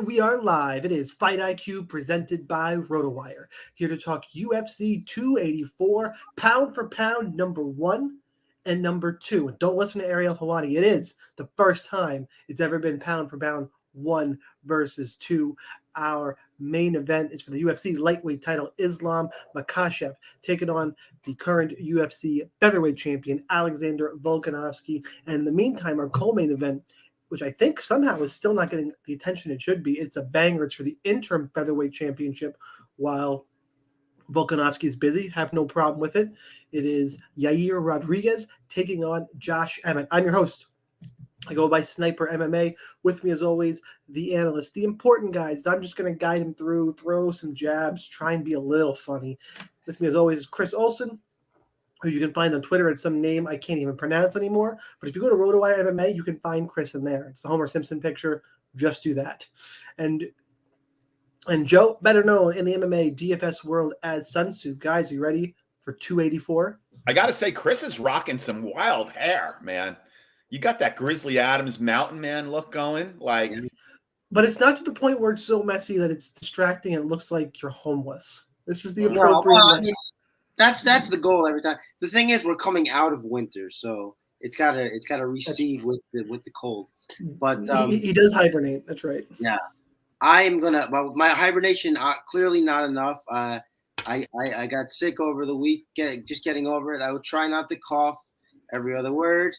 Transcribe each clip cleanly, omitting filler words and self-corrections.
We are live. It is Fight IQ presented by RotoWire. Here to talk UFC 284, pound for pound, number 1 and number 2. And don't listen to Ariel Helwani. It is the first time it's ever been pound for pound 1 versus 2. Our main event is for the UFC lightweight title. Islam Makhachev taking on the current UFC featherweight champion, Alexander Volkanovski. And in the meantime, our co-main event, which I think somehow is still not getting the attention it should be. It's a banger. It's for the interim featherweight championship. While Volkanovski is busy, have no problem with it. It is Yair Rodriguez taking on Josh Emmett. I'm your host. I go by Sniper MMA. With me, as always, the analyst, the important guys. I'm just going to guide him through, throw some jabs, try and be a little funny. With me, as always, is Chris Olsen, who you can find on Twitter at some name I can't even pronounce anymore. But if you go to RotoWire MMA, you can find Chris in there. It's the Homer Simpson picture. Just do that. And Joe, better known in the MMA DFS world as Sun Tzu. Guys, are you ready for 284? I got to say, Chris is rocking some wild hair, man. You got that Grizzly Adams mountain man look going. But it's not to the point where it's so messy that it's distracting and it looks like you're homeless. This is the appropriate way. That's the goal every time. The thing is, we're coming out of winter, so it's gotta recede with the cold. But he does hibernate. That's right. Yeah, my hibernation clearly not enough. I got sick over the week. Just getting over it. I would try not to cough every other word.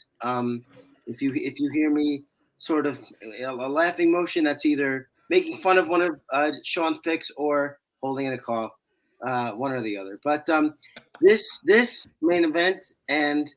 If you hear me sort of a laughing motion, that's either making fun of one of Shaun's picks or holding in a cough. One or the other. But this main event and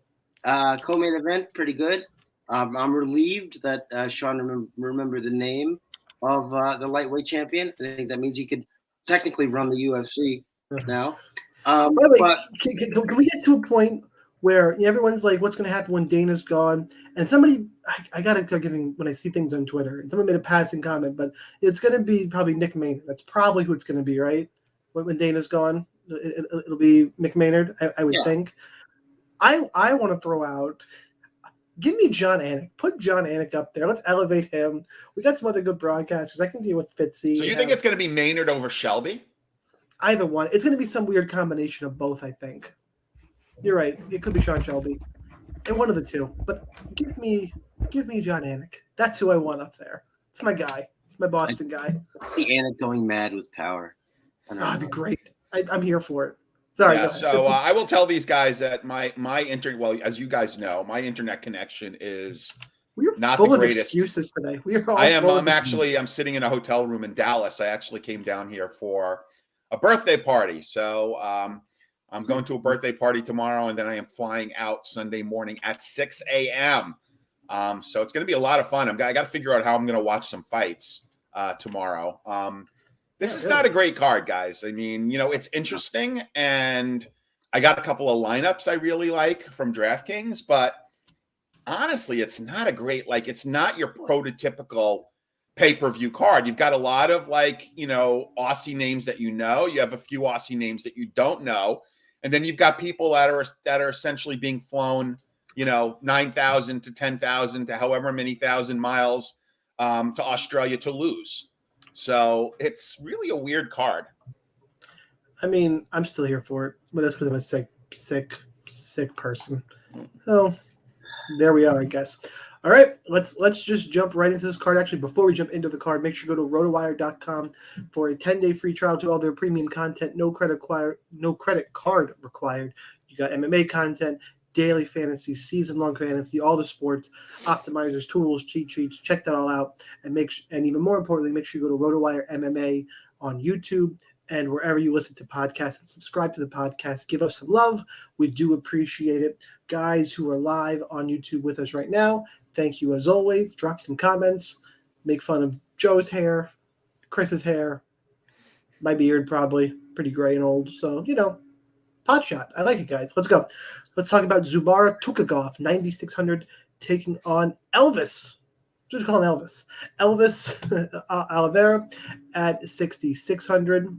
co-main event, pretty good. I'm relieved that Shaun remembered the name of the lightweight champion. I think that means he could technically run the UFC now. But can we get to a point where everyone's like, what's going to happen when Dana's gone? And somebody, I got to start giving, when I see things on Twitter, and someone made a passing comment, but it's going to be probably Nick Maynard. That's probably who it's going to be, right? When Dana's gone, it'll be Nick Maynard, I would think. I want to throw out, give me John Anik. Put John Anik up there. Let's elevate him. We got some other good broadcasters. I can deal with Fitzy. So you think it's going to be Maynard over Shelby? Either one. It's going to be some weird combination of both, I think. You're right. It could be Sean Shelby. And one of the two. But give me John Anik. That's who I want up there. It's my guy. It's my Boston guy. The Anik going mad with power. That'd be great. I'm here for it. Sorry. Yeah, so I will tell these guys that as you guys know, my internet connection is not the greatest. Full of excuses today. I'm sitting in a hotel room in Dallas. I actually came down here for a birthday party. So I'm going to a birthday party tomorrow, and then I am flying out Sunday morning at 6 a.m. So it's going to be a lot of fun. I got to figure out how I'm going to watch some fights tomorrow. This is not a great card, guys. I mean, it's interesting, and I got a couple of lineups I really like from DraftKings, but honestly, it's not a great, it's not your prototypical pay-per-view card. You've got a lot of Aussie names that you have a few Aussie names that you don't know, and then you've got people that are essentially being flown, 9,000 to 10,000 to however many thousand miles to Australia to lose. So it's really a weird card. I mean, I'm still here for it, but that's because I'm a sick person. So there we are, I guess. All right, let's just jump right into this card. Actually, before we jump into the card, make sure you go to rotowire.com for a 10-day free trial to all their premium content. No credit card required. You got MMA content, daily fantasy, season-long fantasy, all the sports, optimizers, tools, cheat sheets. Check that all out, and even more importantly, make sure you go to RotoWire MMA on YouTube and wherever you listen to podcasts, and subscribe to the podcast. Give us some love. We do appreciate it. Guys who are live on YouTube with us right now, thank you as always. Drop some comments. Make fun of Joe's hair, Chris's hair, my beard probably pretty gray and old. So, pot shot. I like it, guys. Let's go. Let's talk about Zubara Tukhugov, 9,600, taking on Elvis. Just call him Elvis. Elvis Oliveira at 6,600.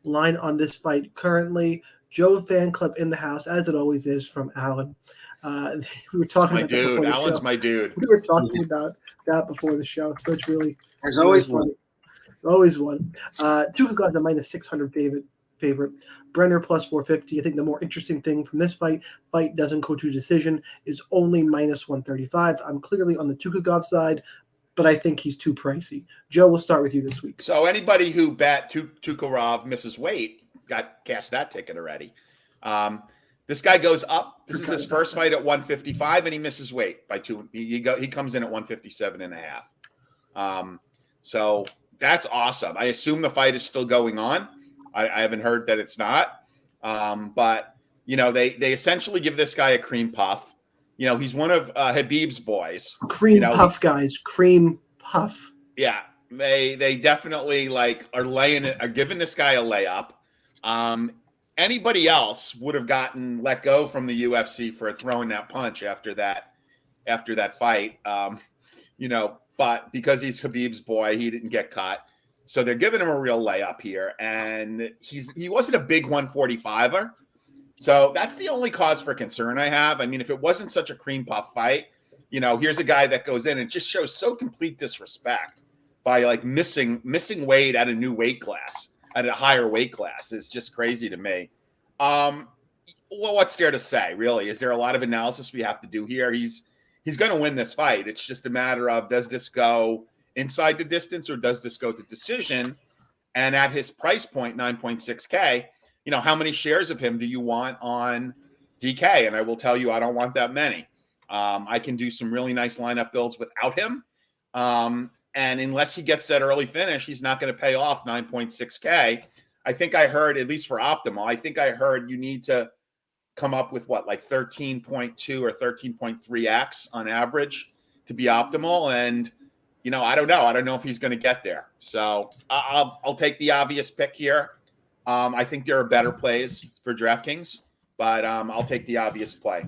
Line on this fight currently. Joe fan club in the house, as it always is from Alan. We were talking My about that dude, before the Alan's show. my dude. We were talking about that before the show, so it's really There's really always funny. one. Always one. Tukhugov a minus 600 favorite. Renner plus 450. I think the more interesting thing from this fight doesn't go to decision, is only minus 135. I'm clearly on the Tukhugov side, but I think he's too pricey. Joe, we'll start with you this week. So anybody who bet Tukhugov misses weight got cashed that ticket already. This guy goes up. This is his first fight at 155, and he misses weight by 2. He comes in at 157 and a half. So that's awesome. I assume the fight is still going on. I haven't heard that it's not. But they essentially give this guy a cream puff. He's one of Habib's boys. Cream puff, guys. Cream puff. Yeah, they definitely are giving this guy a layup. Anybody else would have gotten let go from the UFC for throwing that punch after that fight. But because he's Habib's boy, he didn't get cut. So they're giving him a real layup here. And he wasn't a big 145er. So that's the only cause for concern I have. I mean, if it wasn't such a cream puff fight, here's a guy that goes in and just shows so complete disrespect by missing weight at a new weight class, at a higher weight class. Is just crazy to me. Well, what's there to say, really? Is there a lot of analysis we have to do here? He's going to win this fight. It's just a matter of, does this go inside the distance or does this go to decision? And at his price point, 9.6K, how many shares of him do you want on DK? And I will tell you, I don't want that many. I can do some really nice lineup builds without him. And unless he gets that early finish, he's not going to pay off 9.6K. I think I heard, at least for optimal, I think I heard you need to come up with 13.2 or 13.3x on average to be optimal. And, I don't know. I don't know if he's going to get there. So I'll take the obvious pick here. I think there are better plays for DraftKings, but I'll take the obvious play.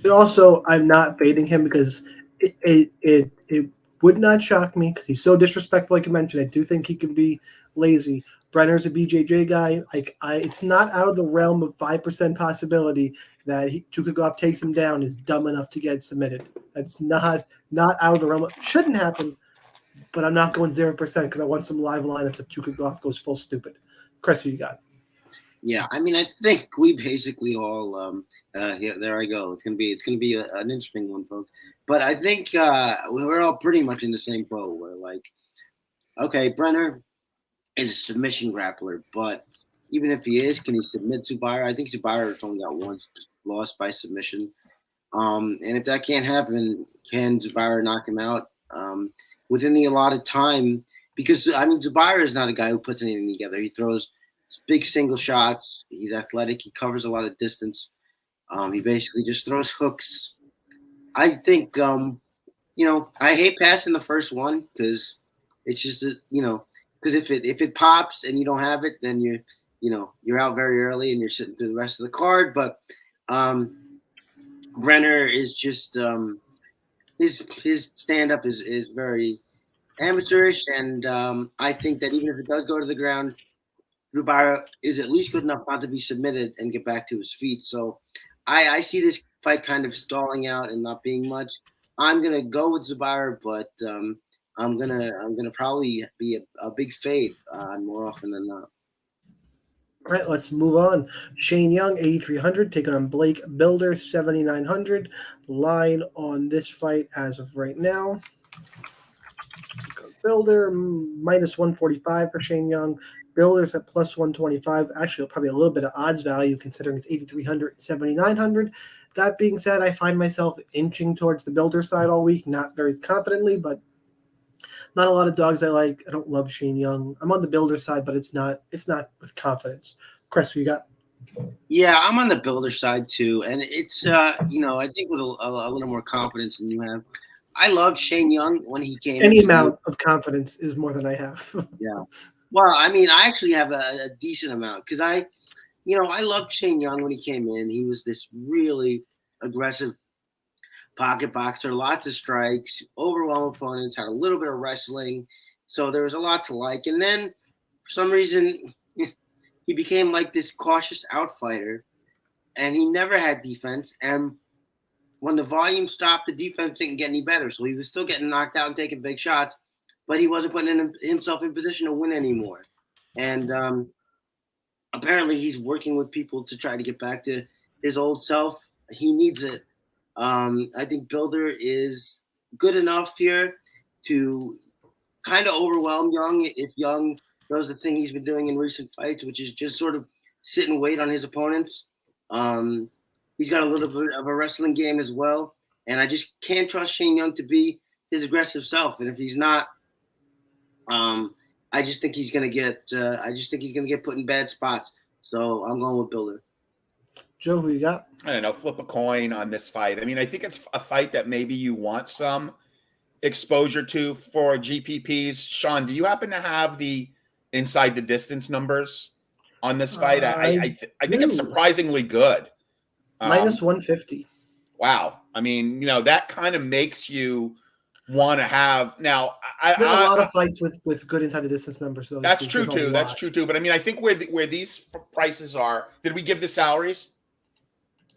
And also, I'm not fading him because it would not shock me because he's so disrespectful, like you mentioned. I do think he can be lazy. Brenner's a BJJ guy. It's not out of the realm of 5% possibility that Tukhugov takes him down, is dumb enough to get submitted. That's not out of the realm. Shouldn't happen, but I'm not going 0% because I want some live lineups if Tukhugov goes full stupid. Chris, who you got? Yeah, I mean, I think we basically all there I go. It's gonna be an interesting one, folks. But I think we're all pretty much in the same boat. We're okay, Brenner is a submission grappler, but even if he is, can he submit Zubair? I think Zubair only got once lost by submission. And if that can't happen, can Zubair knock him out within the allotted time? Because Zubair is not a guy who puts anything together. He throws big single shots. He's athletic. He covers a lot of distance. He basically just throws hooks. I think, I hate passing the first one because it's just, because if it pops and you don't have it, then you're out very early and you're sitting through the rest of the card. But Renner is just his stand up is very amateurish, and I think that even if it does go to the ground, Zubair is at least good enough not to be submitted and get back to his feet. So I see this fight kind of stalling out and not being much. I'm gonna go with Zubair, but I'm gonna probably be a big fade more often than not. All right, let's move on. Shane Young, 8,300, taking on Blake Builder, 7,900. Line on this fight as of right now. Builder, minus 145 for Shane Young. Builder's at plus 125. Actually, probably a little bit of odds value considering it's 8,300, 7,900. That being said, I find myself inching towards the Builder side all week, not very confidently, but not a lot of dogs I like. I don't love Shane Young. I'm on the Builder side, but it's not with confidence. Chris, who you got? Yeah, I'm on the Builder side too, and it's I think with a little more confidence than you have. I loved Shane Young when he came. Any amount of confidence is more than I have. Yeah. Well, I actually have a decent amount because I loved Shane Young when he came in. He was this really aggressive pocket boxer, lots of strikes, overwhelmed opponents, had a little bit of wrestling. So there was a lot to like. And then for some reason, he became like this cautious outfighter, and he never had defense. And when the volume stopped, the defense didn't get any better. So he was still getting knocked out and taking big shots, but he wasn't putting himself in position to win anymore. And apparently he's working with people to try to get back to his old self. He needs it. I think Builder is good enough here to kind of overwhelm Young if Young does the thing he's been doing in recent fights, which is just sort of sit and wait on his opponents. He's got a little bit of a wrestling game as well, and I just can't trust Shane Young to be his aggressive self. And if he's not, I just think he's gonna get. I just think he's gonna get put in bad spots. So I'm going with Builder. Joe, who you got? I don't know. Flip a coin on this fight. I mean, I think it's a fight that maybe you want some exposure to for GPPs. Shaun, do you happen to have the inside the distance numbers on this fight? I think it's surprisingly good. Minus 150. Wow. I mean, that kind of makes you want to have now. There's a lot of fights with good inside the distance numbers. So that's true too. That's true too. But I mean, I think where these prices are, did we give the salaries?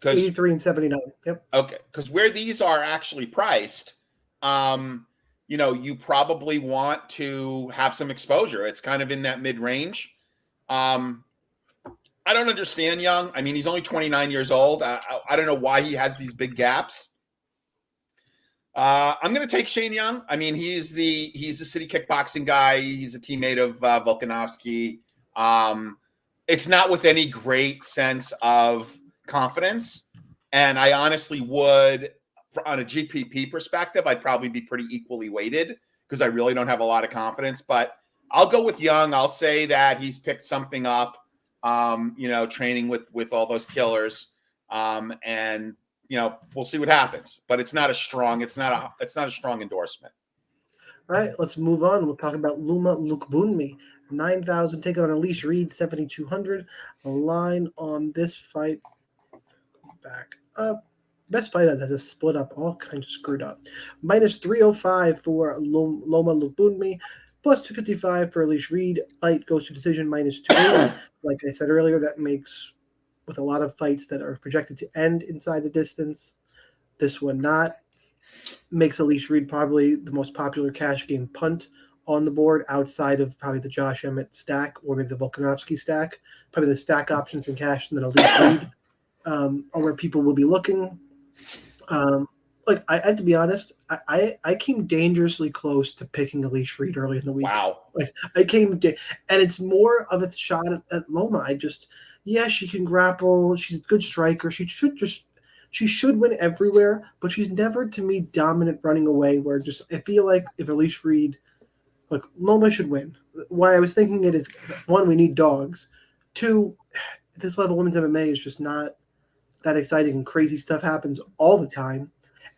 83 and 79. Yep. Okay. Because where these are actually priced, you probably want to have some exposure. It's kind of in that mid-range. I don't understand Young. I mean, he's only 29 years old. I don't know why he has these big gaps. I'm going to take Shane Young. I mean, he's the city kickboxing guy. He's a teammate of Volkanovski. It's not with any great sense of confidence. And I honestly would, on a GPP perspective, I'd probably be pretty equally weighted because I really don't have a lot of confidence. But I'll go with Young. I'll say that he's picked something up, training with all those killers. And we'll see what happens. But it's not a strong endorsement. All right, let's move on. We'll talk about Loma Lukbunmi. 9,000 taking on Elise Reed, 7,200. A line on this fight. Back up. Best fight has a split up, all kinds of screwed up. Minus 305 for Loma Lukbunmi, plus 255 for Elise Reed. Fight goes to decision, minus 280. Like I said earlier, that makes, with a lot of fights that are projected to end inside the distance, this one not. Makes Elise Reed probably the most popular cash game punt on the board outside of probably the Josh Emmett stack or maybe the Volkanovski stack. Probably the stack options in cash and then Elise Reed are where people will be looking. I have to be honest, I came dangerously close to picking Elise Reed early in the week. Wow. And it's more of a shot at Loma. She can grapple. She's a good striker. She should win everywhere, but she's never, to me, dominant running away where I feel like if Elise Reed, Loma should win. Why I was thinking it is, one, we need dogs. Two, this level of women's MMA is just not that exciting and crazy stuff happens all the time.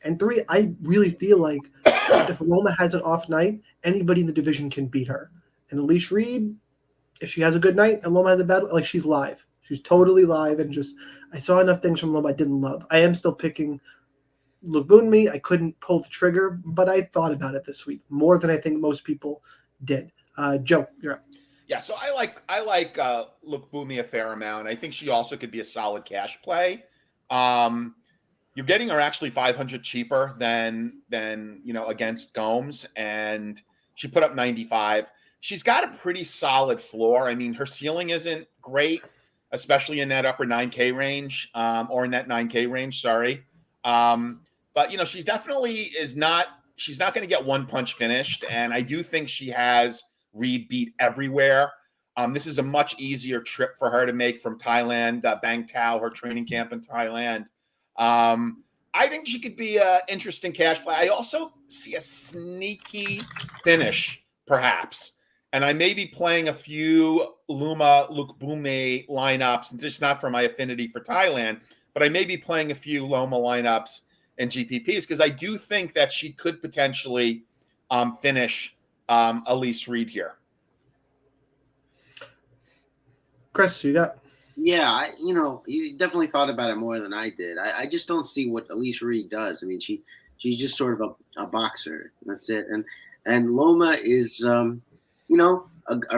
And three, I really feel like if Loma has an off night, anybody in the division can beat her. And Elise Reed, if she has a good night and Loma has a bad one, she's live. She's totally live and I saw enough things from Loma I didn't love. I am still picking Lukbunmi. I couldn't pull the trigger, but I thought about it this week more than I think most people did. Joe, you're up. Yeah, so I like Lukbunmi a fair amount. I think she also could be a solid cash play. You're getting her actually 500 cheaper than against Gomes, and she put up 95. She's got a pretty solid floor. I mean, her ceiling isn't great, especially in that upper 9K range, or in that 9K range. Sorry, but she's definitely she's not going to get one punch finished, and I do think she has Reed beat everywhere. This is a much easier trip for her to make from Thailand, Bang Tao, her training camp in Thailand. I think she could be an interesting cash play. I also see a sneaky finish, perhaps. And I may be playing a few Loma Lukbunmi lineups, just not for my affinity for Thailand, but I may be playing a few Loma lineups and GPPs because I do think that she could potentially finish Elise Reed here. Chris, you got? Yeah, you definitely thought about it more than I did. I just don't see what Elise Reed does. I mean, she's just sort of a boxer. That's it. And Loma is, a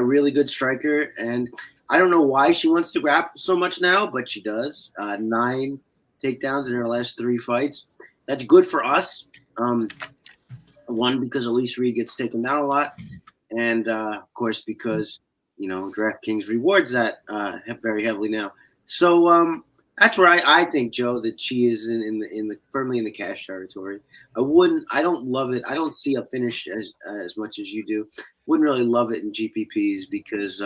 really good striker. And I don't know why she wants to grapple so much now, but she does. 9 takedowns in her last 3 fights. That's good for us. One, because Elise Reed gets taken down a lot, and of course because DraftKings rewards that very heavily now. So that's where I think, Joe, that she is in the firmly in the cash territory. I don't love it. I don't see a finish as much as you do. Wouldn't really love it in GPPs because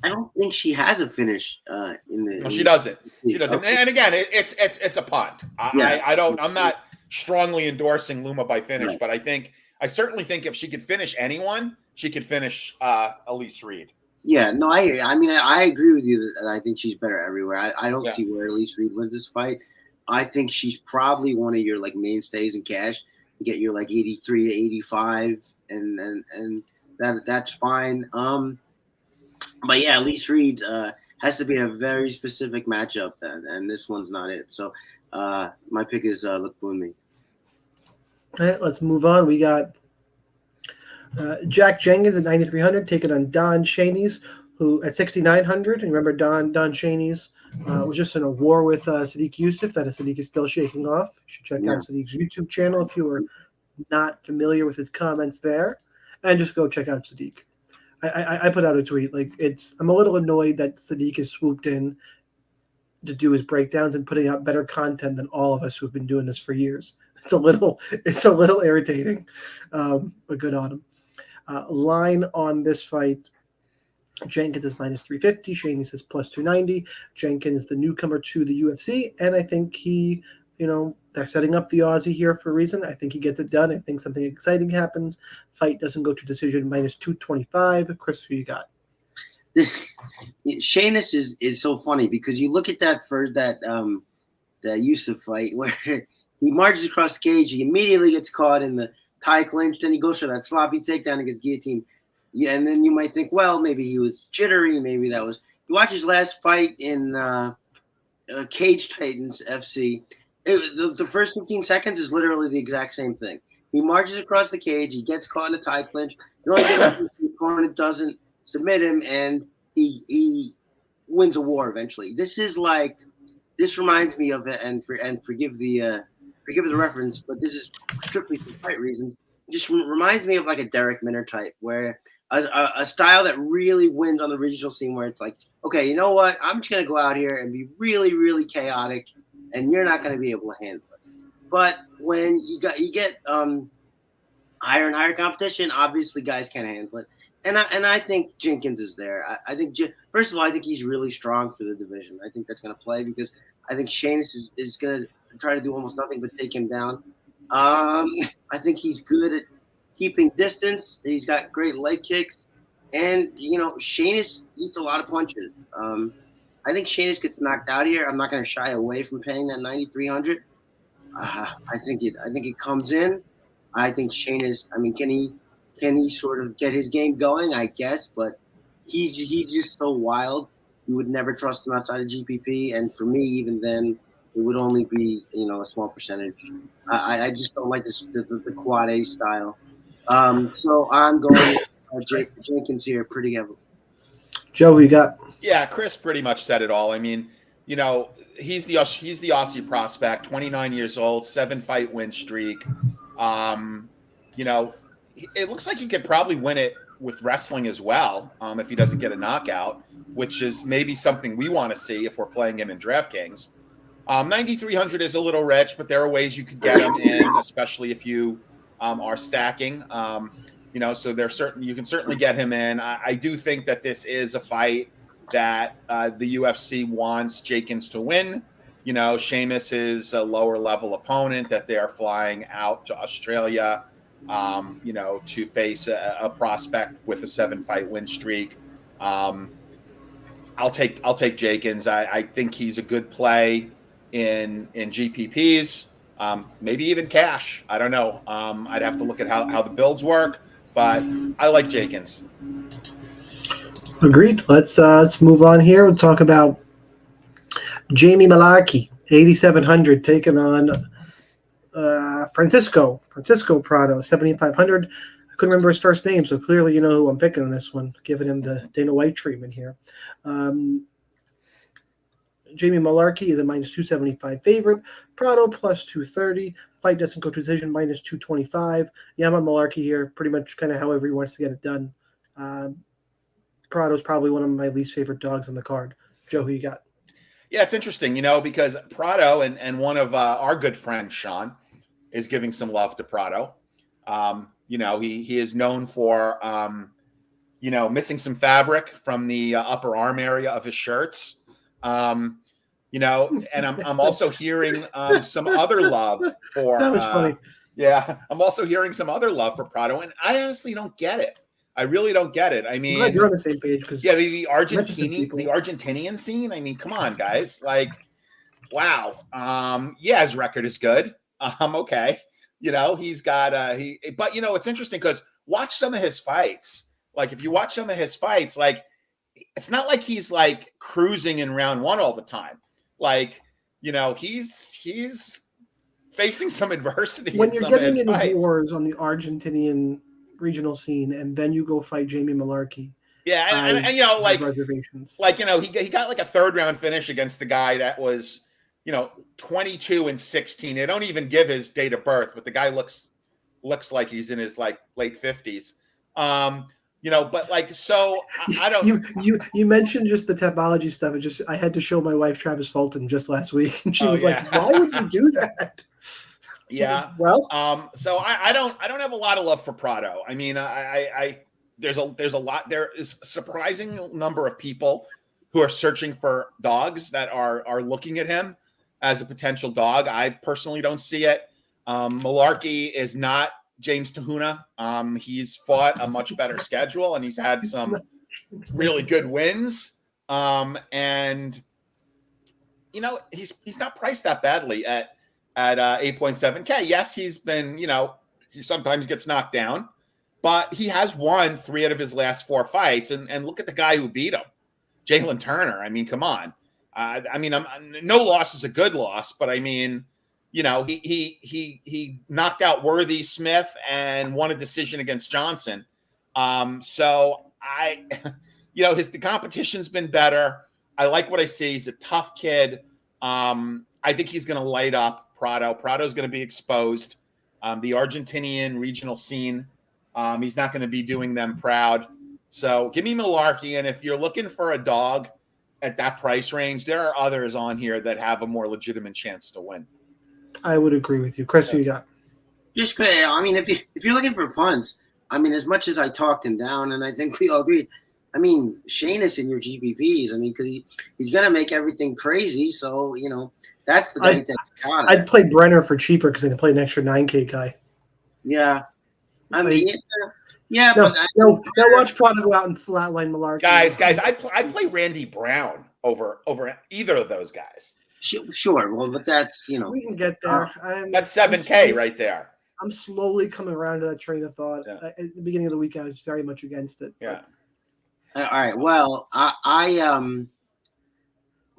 I don't think she has a finish in the. No, she doesn't. She doesn't. Okay. And again, it's a punt. I'm not strongly endorsing Loma by finish, Right. but I certainly think if she could finish anyone, she could finish Elise Reed. Yeah, no, I hear you. I mean, I agree with you that I think she's better everywhere. I don't see where Elise Reed wins this fight. I think she's probably one of your mainstays in cash to get your 83 to 85, and that's fine. But yeah, Elise Reed has to be a very specific matchup, and this one's not it. So my pick is Lukbunmi. All right, let's move on. We got Jack Jenkins at 9,300 taking on Don Cheney's, who at 6,900. And remember, Don Cheney's was just in a war with Sadiq Youssef that Sadiq is still shaking off. You should check out Sadiq's YouTube channel if you were not familiar with his comments there, and just go check out Sadiq. I put out a tweet I'm a little annoyed that Sadiq has swooped in to do his breakdowns and putting out better content than all of us who've been doing this for years. It's a little irritating, but good on him. Line on this fight: Jenkins is minus 350. Cheney says plus 290. Jenkins, the newcomer to the UFC, and I think he, they're setting up the Aussie here for a reason. I think he gets it done. I think something exciting happens. Fight doesn't go to decision. Minus 225. Chris, who you got? Sheamus is so funny because you look at that Youssef fight where he marches across the cage, he immediately gets caught in the tie clinch, then he goes for that sloppy takedown and gets guillotined. Yeah, and then you might think, well, maybe he was jittery, maybe that was. You watch his last fight in Cage Titans FC. The first 15 seconds is literally the exact same thing. He marches across the cage, he gets caught in a tie clinch. The only thing is the opponent doesn't submit him, and he wins a war eventually. This reminds me of it, and forgive the reference, but this is strictly for fight reasons. It just reminds me of a Derek Minner type, where a style that really wins on the regional scene, where it's okay, you know what? I'm just gonna go out here and be really, really chaotic, and you're not gonna be able to handle it. But when you get higher and higher competition, obviously guys can't handle it. And I think Jenkins is there. I think first of all, I think he's really strong for the division. I think that's gonna play because I think Shane is gonna try to do almost nothing but take him down. I think he's good at keeping distance. He's got great leg kicks, and Sheamus eats a lot of punches. I think Sheamus gets knocked out here. I'm not going to shy away from paying that 9,300. I think it comes in. I think Sheamus. I mean, can he sort of get his game going? I guess, but he's just so wild. You would never trust him outside of GPP, and for me, even then, it would only be a small percentage. I just don't like the quad A style. So I'm going Jenkins here pretty heavily. Joe, who you got? Yeah, Chris pretty much said it all. I mean, he's the Aussie prospect, 29 years old, 7-fight win streak. It looks like he could probably win it with wrestling as well, if he doesn't get a knockout, which is maybe something we want to see if we're playing him in DraftKings. 9,300 is a little rich, but there are ways you could get him in, especially if you are stacking. So you can certainly get him in. I do think that this is a fight that the UFC wants Jenkins to win. Sheamus is a lower level opponent that they are flying out to Australia, to face a prospect with a 7-fight win streak. I'll take Jenkins. I think he's a good play in GPPs, maybe even cash. I don't know. I'd have to look at how the builds work, but I like Jenkins. Agreed. Let's move on here. We'll talk about Jamie Malarkey, 8,700, taking on Francisco Prado, 7,500. I couldn't remember his first name, so clearly you know who I'm picking on this one, giving him the Dana White treatment here. Jamie Malarkey is a -275 favorite. Prado +230. Fight doesn't go to decision, -225. Yeah, I'm on Malarkey here, pretty much kind of however he wants to get it done. Prado's probably one of my least favorite dogs on the card. Joe, who you got? Yeah, it's interesting, because Prado and one of our good friends, Shaun, is giving some love to Prado. He is known for, missing some fabric from the upper arm area of his shirts. And I'm also hearing some other love for. That was funny. Yeah, I'm also hearing some other love for Prado, and I honestly don't get it. I really don't get it. I mean, I'm glad you're on the same page because the Argentinian scene. I mean, come on, guys. Like, wow. His record is good. Okay. He's got but it's interesting because watch some of his fights. Like, if you watch some of his fights, like, it's not like he's like cruising in round one all the time. Like, he's facing some adversity. When you're getting into wars on the Argentinian regional scene, and then you go fight Jamie Malarkey. Yeah, and like reservations. Like, he got like a third round finish against the guy that was, 22 and 16. They don't even give his date of birth, but the guy looks like he's in his like late 50s. But like, so I don't. You mentioned just the topology stuff. I had to show my wife Travis Fulton just last week, and she was like, "Why would you do that?" Yeah. Well, so I don't have a lot of love for Prado. I mean, there's a lot. There is a surprising number of people who are searching for dogs that are looking at him as a potential dog. I personally don't see it. Malarkey is not James Tahuna. He's fought a much better schedule, and he's had some really good wins. And he's not priced that badly at 8.7K. Yes, he's been, he sometimes gets knocked down, but he has won 3 out of his last 4 fights. And look at the guy who beat him, Jalen Turner. I mean, come on. No loss is a good loss, but I mean, he knocked out Worthy Smith and won a decision against Johnson. So the competition's been better. I like what I see. He's a tough kid. I think he's going to light up Prado. Prado's going to be exposed. The Argentinian regional scene, he's not going to be doing them proud. So give me Malarkey. And if you're looking for a dog at that price range, there are others on here that have a more legitimate chance to win. I would agree with you. Chris, who you got? Just, I mean, if you're looking for punts, I mean, as much as I talked him down, and I think we all agreed, I mean, Shane is in your GPPs. I mean, because he's going to make everything crazy. So, that's the guy to take out. I'd play Renner for cheaper because I can play an extra 9K guy. Yeah. I mean, but watch Prado go out and flatline Malarkey. Guys, I'd play Randy Brown over either of those guys. Sure. Well, but that's, we can get there. That's 7K right there. I'm slowly coming around to that train of thought. Yeah. At the beginning of the week, I was very much against it. Yeah. All right. Well, who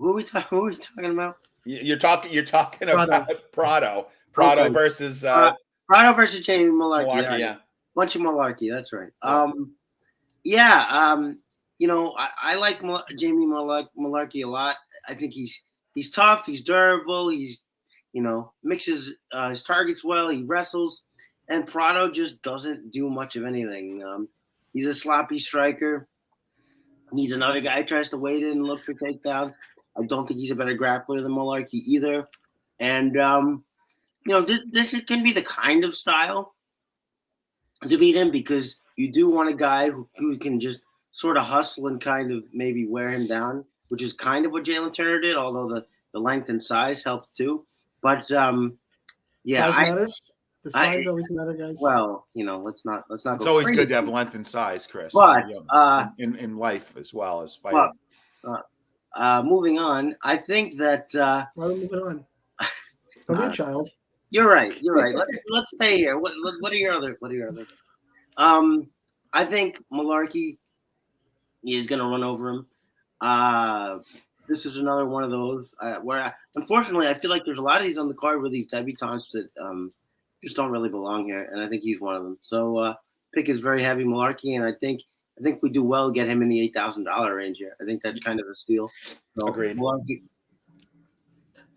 are we talking about? You're talking about Prado. Okay. Versus Prado versus Jamie Malarkey. Yeah. Bunch of Malarkey. That's right. I like Jamie Malarkey a lot. I think he's tough. He's durable. He's mixes his targets well. He wrestles, and Prado just doesn't do much of anything. He's a sloppy striker. He's another guy who tries to wade in and look for takedowns. I don't think he's a better grappler than Malarkey either. And this can be the kind of style to beat him, because you do want a guy who can just sort of hustle and kind of maybe wear him down, which is kind of what Jalen Turner did, although the length and size helped too. But size matters. The size always matters, guys. Well, let's not. It's always good to have length and size, Chris. But in life as well as fighting. Moving on, I think that. Why are we moving on? Don't be a child. You're right. Let's stay here. What are your other? I think Malarkey is going to run over him. This is another one of those where, unfortunately, I feel like there's a lot of these on the card with these debutantes that just don't really belong here, and I think he's one of them. So pick is very heavy Malarkey, and I think we do well get him in the $8,000 range here. I think that's kind of a steal. So, agreed.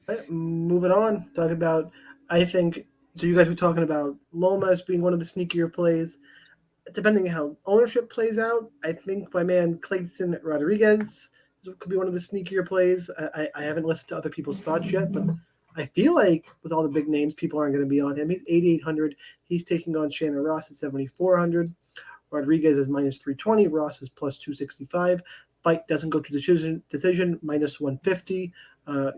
Right, moving on, talking about, I think, so you guys were talking about Loma as being one of the sneakier plays. Depending on how ownership plays out, I think my man Clayton Rodriguez could be one of the sneakier plays. I haven't listened to other people's thoughts yet, but I feel like with all the big names, people aren't going to be on him. He's 8,800. He's taking on Shannon Ross at 7,400. Rodriguez is minus 320. Ross is plus 265. Fight doesn't go to decision minus 150.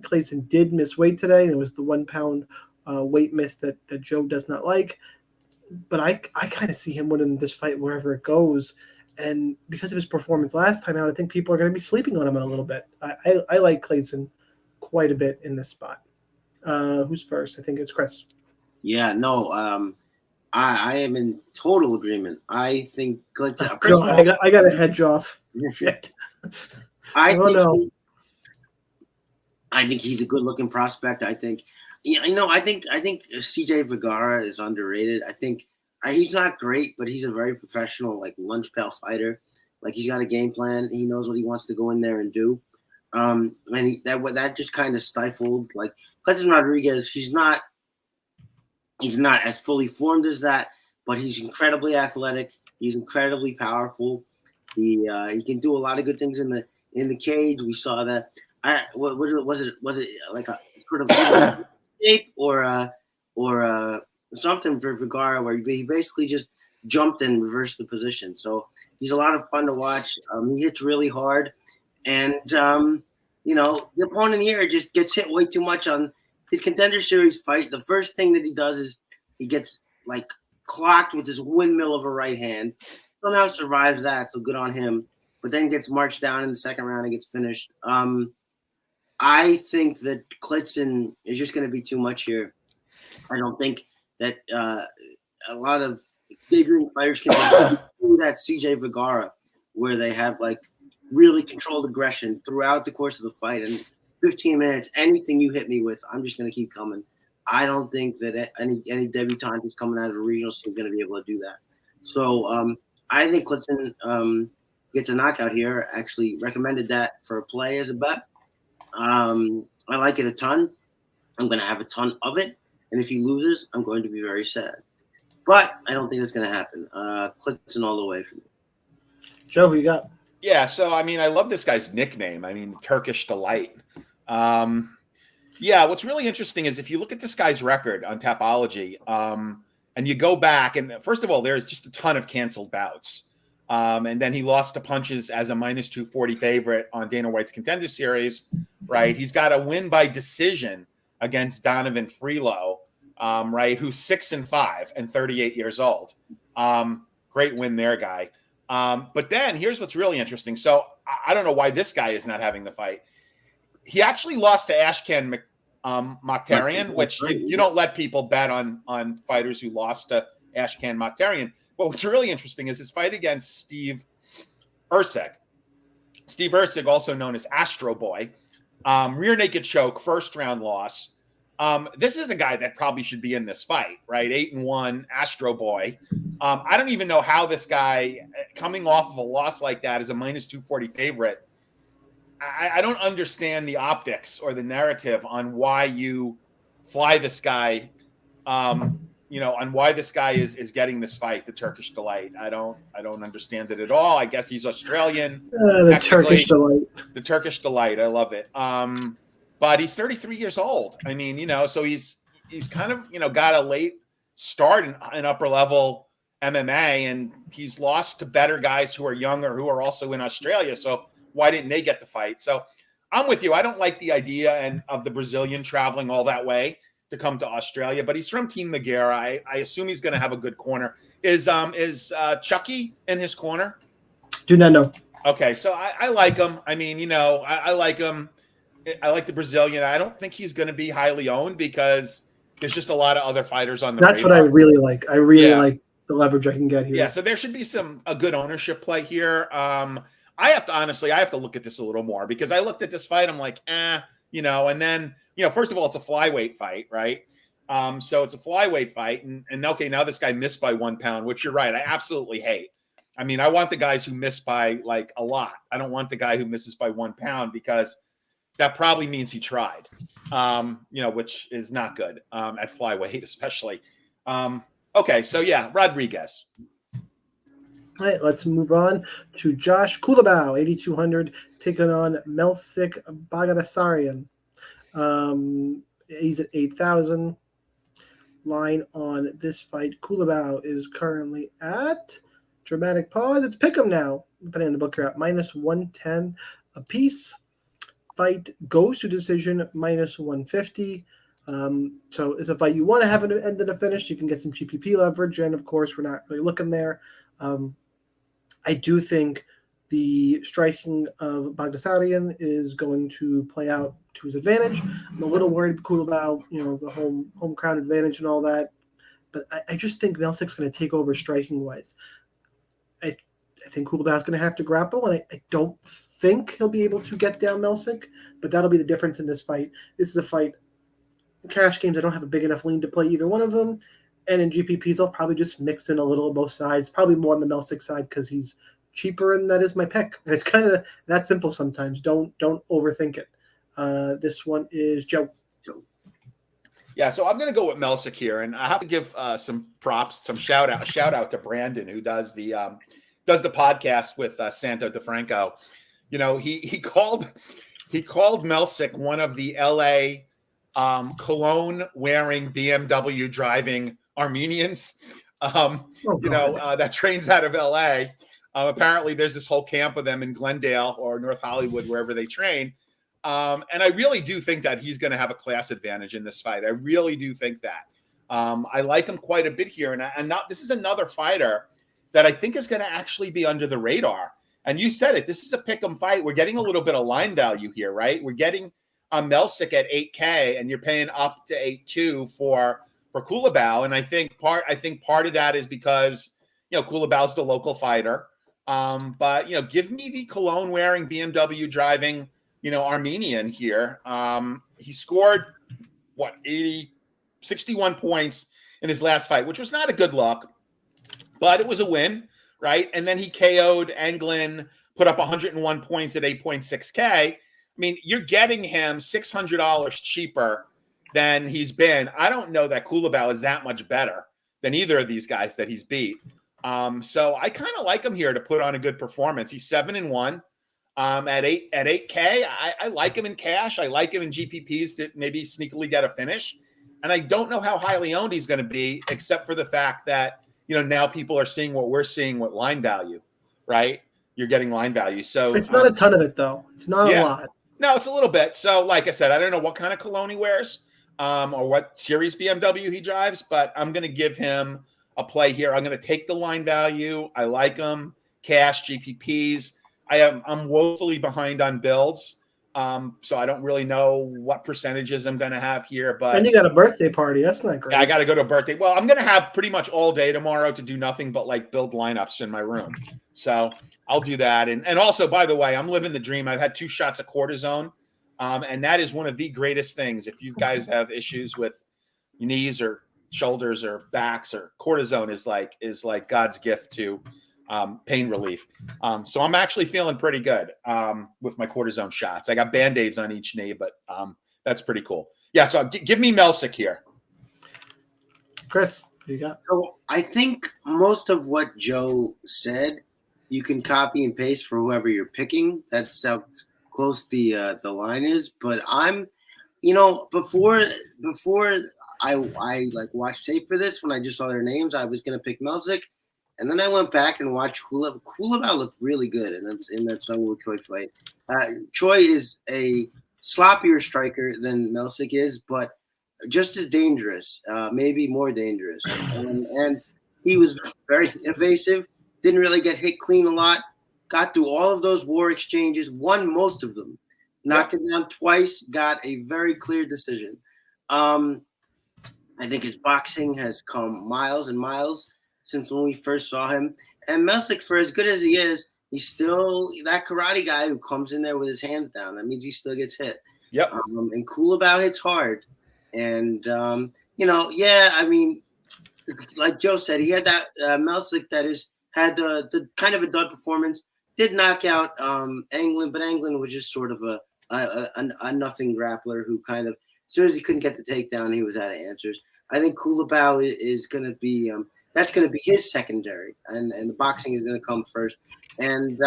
Clayton did miss weight today, and it was the 1 pound weight miss that Joe does not like. But I kind of see him winning this fight wherever it goes. And because of his performance last time out, I think people are going to be sleeping on him a little bit. I like Clayton quite a bit in this spot. Who's first? I think it's Chris. Yeah, no, I am in total agreement. I think Clayton. I got to hedge off. Shit. I think he's a good-looking prospect. I think, I think CJ Vergara is underrated. I think he's not great, but he's a very professional, like lunch pail fighter. Like he's got a game plan. He knows what he wants to go in there and do. And that just kind of stifled like Clayton Rodriguez. He's not as fully formed as that, but he's incredibly athletic. He's incredibly powerful. He can do a lot of good things in the cage. We saw that. What was it like a sort of shape or something for Vergara where he basically just jumped and reversed the position. So he's a lot of fun to watch. He hits really hard, and the opponent here just gets hit way too much on his Contender Series fight. The first thing that he does is he gets like clocked with this windmill of a right hand. Somehow survives that, so good on him. But then gets marched down in the second round and gets finished. I think that Clayton is just going to be too much here. I don't think that a lot of debuting fighters can do that CJ Vergara, where they have like really controlled aggression throughout the course of the fight. And 15 minutes, anything you hit me with, I'm just going to keep coming. I don't think that any debutante is coming out of a regional scene is going to be able to do that. So I think Clayton gets a knockout here. Actually recommended that for a play as a bet. I like it a ton. I'm going to have a ton of it. And if he loses, I'm going to be very sad. But I don't think that's going to happen. Clayton all the way for me. Joe, who you got? Yeah, so, I love this guy's nickname. Turkish Delight. What's really interesting is if you look at this guy's record on Tapology, and you go back, and first of all, there's just a ton of canceled bouts. And then he lost to punches as a minus 240 favorite on Dana White's Contender Series, right? He's got a win by decision against Donovan Freelo, right? Who's 6-5 and 38 years old. Great win there, guy. But then here's what's really interesting. So I don't know why this guy is not having the fight. He actually lost to Ashkan Mokhtarian, which you don't let people bet on fighters who lost to Ashkan Mokhtarian. But what's really interesting is his fight against Steve Erceg. Steve Erceg, also known as Astro Boy, rear naked choke, first round loss. This is the guy that probably should be in this fight, right? 8-1, Astro Boy. I don't even know how this guy, coming off of a loss like that, is a minus 240 favorite. I don't understand the optics or the narrative on why you fly this guy, on why this guy is getting this fight, the Turkish Delight. I don't understand it at all. I guess he's Australian. The Turkish Delight. The Turkish Delight. I love it. But he's 33 years old. So he's kind of, got a late start in upper level MMA, and he's lost to better guys who are younger, who are also in Australia. So why didn't they get the fight? So I'm with you. I don't like the idea of the Brazilian traveling all that way to come to Australia, but he's from Team Nogueira. I assume he's going to have a good corner. Is Chucky in his corner? Do not know. Okay, so I like him. I like him. I like the Brazilian. I don't think he's going to be highly owned because there's just a lot of other fighters on the radar. That's what I really like. I really like the leverage I can get here. Yeah, so there should be a good ownership play here. I have to look at this a little more because I looked at this fight. I'm like, and then, first of all, it's a flyweight fight, right? So it's a flyweight fight. And okay, now this guy missed by 1 pound, which you're right. I absolutely hate. I want the guys who miss by a lot. I don't want the guy who misses by 1 pound because that probably means he tried. which is not good at flyweight, especially. Okay, so yeah, Rodriguez. All right, let's move on to Josh Kulabau, 8,200, taking on Milic Bagdasaryan. He's at 8,000. Line on this fight, Kulabau is currently at, dramatic pause, it's pick 'em now, depending on the book you're at, -110 a piece. Fight goes to decision, -150. So it's a fight you want to have an end and a finish. You can get some GPP leverage, and of course, we're not really looking there. I do think the striking of Bagdasaryan is going to play out to his advantage. I'm a little worried about, the home crowd advantage and all that. But I just think Milic's going to take over striking-wise. I think Kulabau's going to have to grapple, and I don't think he'll be able to get down Milic, but that'll be the difference in this fight. This is a fight. In cash games, I don't have a big enough lean to play either one of them. And in GPPs, I'll probably just mix in a little of both sides, probably more on the Milic side because he's cheaper, and that is my pick. And it's kind of that simple sometimes. Don't overthink it. This one is Joe. Yeah, so I'm going to go with Milic here, and I have to give some props, some shout out to Brandon, who does the podcast with Santo DeFranco. He called Milic one of the LA cologne wearing BMW driving Armenians. That trains out of LA. Apparently, there's this whole camp of them in Glendale or North Hollywood, wherever they train. And I really do think that he's going to have a class advantage in this fight. I really do think that. I like him quite a bit here. And this is another fighter that I think is going to actually be under the radar. And you said it. This is a pick'em fight. We're getting a little bit of line value here, right? We're getting Milic at 8K, and you're paying up to 8.2 for Kulabau. And I think part of that is because Kulabau's the local fighter. But give me the cologne wearing BMW driving Armenian here. He scored 61 points in his last fight, which was not a good look, but it was a win, right? And then he KO'd Anglin, put up 101 points at 8.6K. I mean, you're getting him $600 cheaper than he's been. I don't know that Kulabau is that much better than either of these guys that he's beat. So I kind of like him here to put on a good performance. He's 7-1. At 8K, I like him in cash. I like him in GPPs to maybe sneakily get a finish. And I don't know how highly owned he's going to be, except for the fact that, now people are seeing what we're seeing with line value, right? You're getting line value. So it's not a ton of it, though. It's not a lot. No, it's a little bit. So like I said, I don't know what kind of cologne he wears or what series BMW he drives, but I'm going to give him a play here. I'm going to take the line value. I like him. Cash, GPPs. I'm woefully behind on builds, so I don't really know what percentages I'm going to have here. But and you got a birthday party. That's not great. Yeah, I got to go to a birthday. Well, I'm going to have pretty much all day tomorrow to do nothing but build lineups in my room. So I'll do that. And also, by the way, I'm living the dream. I've had 2 shots of cortisone, and that is one of the greatest things. If you guys have issues with knees or shoulders or backs, or cortisone is like God's gift to pain relief. So I'm actually feeling pretty good with my cortisone shots. I got Band-Aids on each knee, but that's pretty cool. Yeah, so give me Milic here. Chris, who you got? So I think most of what Joe said, you can copy and paste for whoever you're picking. That's how close the line is. But I'm, before I watched tape for this, when I just saw their names, I was gonna pick Milic. And then I went back and watched Kulabau. Kulabau looked really good in that Sungwoo Choi fight. Choi is a sloppier striker than Milic is, but just as dangerous, maybe more dangerous. And he was very evasive, didn't really get hit clean a lot, got through all of those war exchanges, won most of them, knocked him down twice, got a very clear decision. I think his boxing has come miles and miles since when we first saw him. And Milic, for as good as he is, he's still that karate guy who comes in there with his hands down. That means he still gets hit. Yep. And Kulabau hits hard. And, like Joe said, he had that Milic had the kind of a dud performance, did knock out Anglin, but Anglin was just sort of a nothing grappler who kind of soon as he couldn't get the takedown, he was out of answers. I think Kulabau is going to be that's going to be his secondary, and the boxing is going to come first. And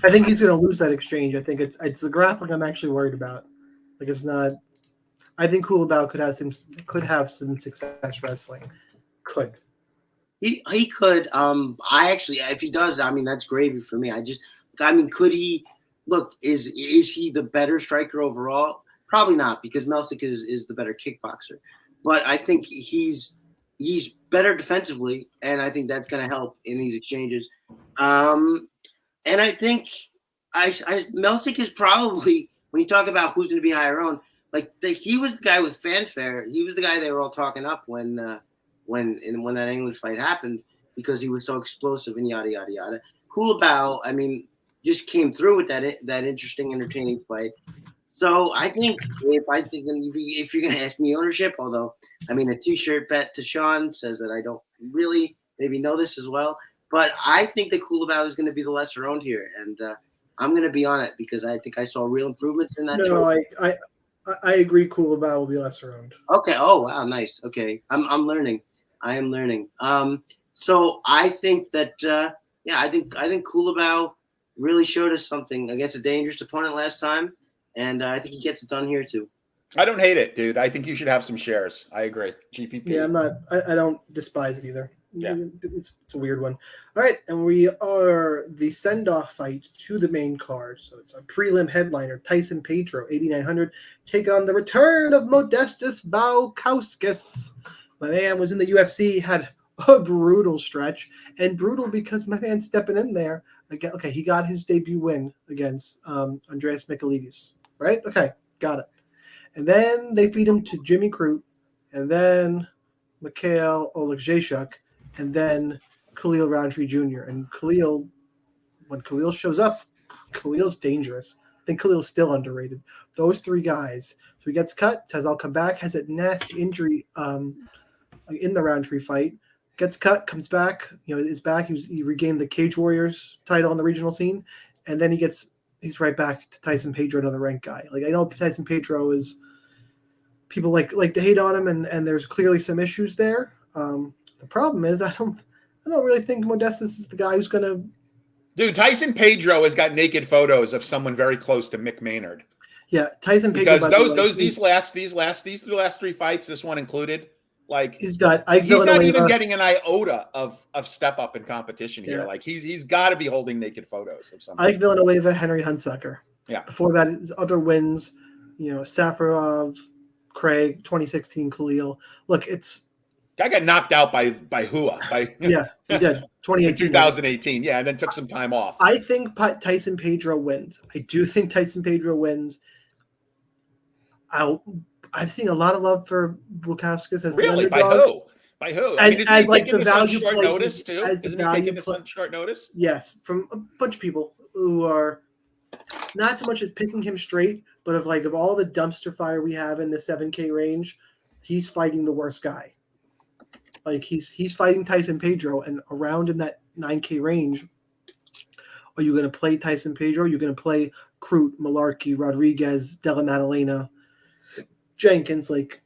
I think he's going to lose that exchange. I think it's the grappling I'm actually worried about. Like it's not. I think Kulabau could have some success wrestling. Could. He could. I actually, if he does, I mean, that's gravy for me. Could he? Look, is he the better striker overall? Probably not, because Milic is the better kickboxer. But I think he's better defensively, and I think that's going to help in these exchanges. And I think Milic is probably, when you talk about who's going to be higher owned, he was the guy with fanfare. He was the guy they were all talking up when that English fight happened, because he was so explosive and yada yada yada. Kulabau, I mean, just came through with that interesting, entertaining fight. So I think if you're going to ask me ownership, although I mean a T-shirt bet to Shaun says that I don't really maybe know this as well, but I think that Kulabau is going to be the lesser owned here, and I'm going to be on it because I think I saw real improvements in that. No, I agree. Kulabau will be lesser owned. Okay. Oh wow, nice. Okay, I'm learning. I am learning. So I think that I think Kulabau really showed us something against a dangerous opponent last time, and I think he gets it done here too. I don't hate it, dude. I think you should have some shares. I agree. GPP. Yeah, I'm not. I don't despise it either. Yeah, it's a weird one. All right, and we are the send-off fight to the main card. So it's a prelim headliner, Tyson Pedro, 8,900, take on the return of Modestus Valkauskas. My man was in the UFC, had a brutal stretch, and brutal because my man's stepping in there. Again, okay, he got his debut win against Andreas Michailidis, right? Okay, got it. And then they feed him to Jimmy Crute, and then Mikhail Oleksiejczuk, and then Khalil Roundtree Jr. And when Khalil shows up, Khalil's dangerous. I think Khalil's still underrated. Those three guys. So he gets cut, says, I'll come back, has a nasty injury in the Roundtree fight. Gets cut, comes back, is back. He regained the Cage Warriors title on the regional scene. And then he's right back to Tyson Pedro, another ranked guy. Like, I know Tyson Pedro is, people like to hate on him, and there's clearly some issues there. The problem is I don't really think Modestus is the guy who's going to. Dude, Tyson Pedro has got naked photos of someone very close to Mick Maynard. Yeah, Tyson Pedro. Because these last three fights, this one included, like he's not even getting an iota of step up in competition here. Yeah. Like he's got to be holding naked photos of someone. Ike Villanueva, Henry Hunsucker. Yeah. Before that, his other wins, Safarov, Craig, 2016 Khalil. Look, it's. Guy got knocked out by Hua. Yeah, he did. 2018. 2018. Yeah, and then took some time off. I think Tyson Pedro wins. I do think Tyson Pedro wins. I've seen a lot of love for Blachowicz as really? the underdog. By who? Isn't he taking this on short notice too? Isn't he taking this on short notice? Yes, from a bunch of people who are not so much as picking him straight, but of all the dumpster fire we have in the 7K range, he's fighting the worst guy. Like he's fighting Tyson Pedro, and around in that 9K range, are you going to play Tyson Pedro? Are you going to play Crute, Malarkey, Rodriguez, Della Maddalena, Jenkins? Like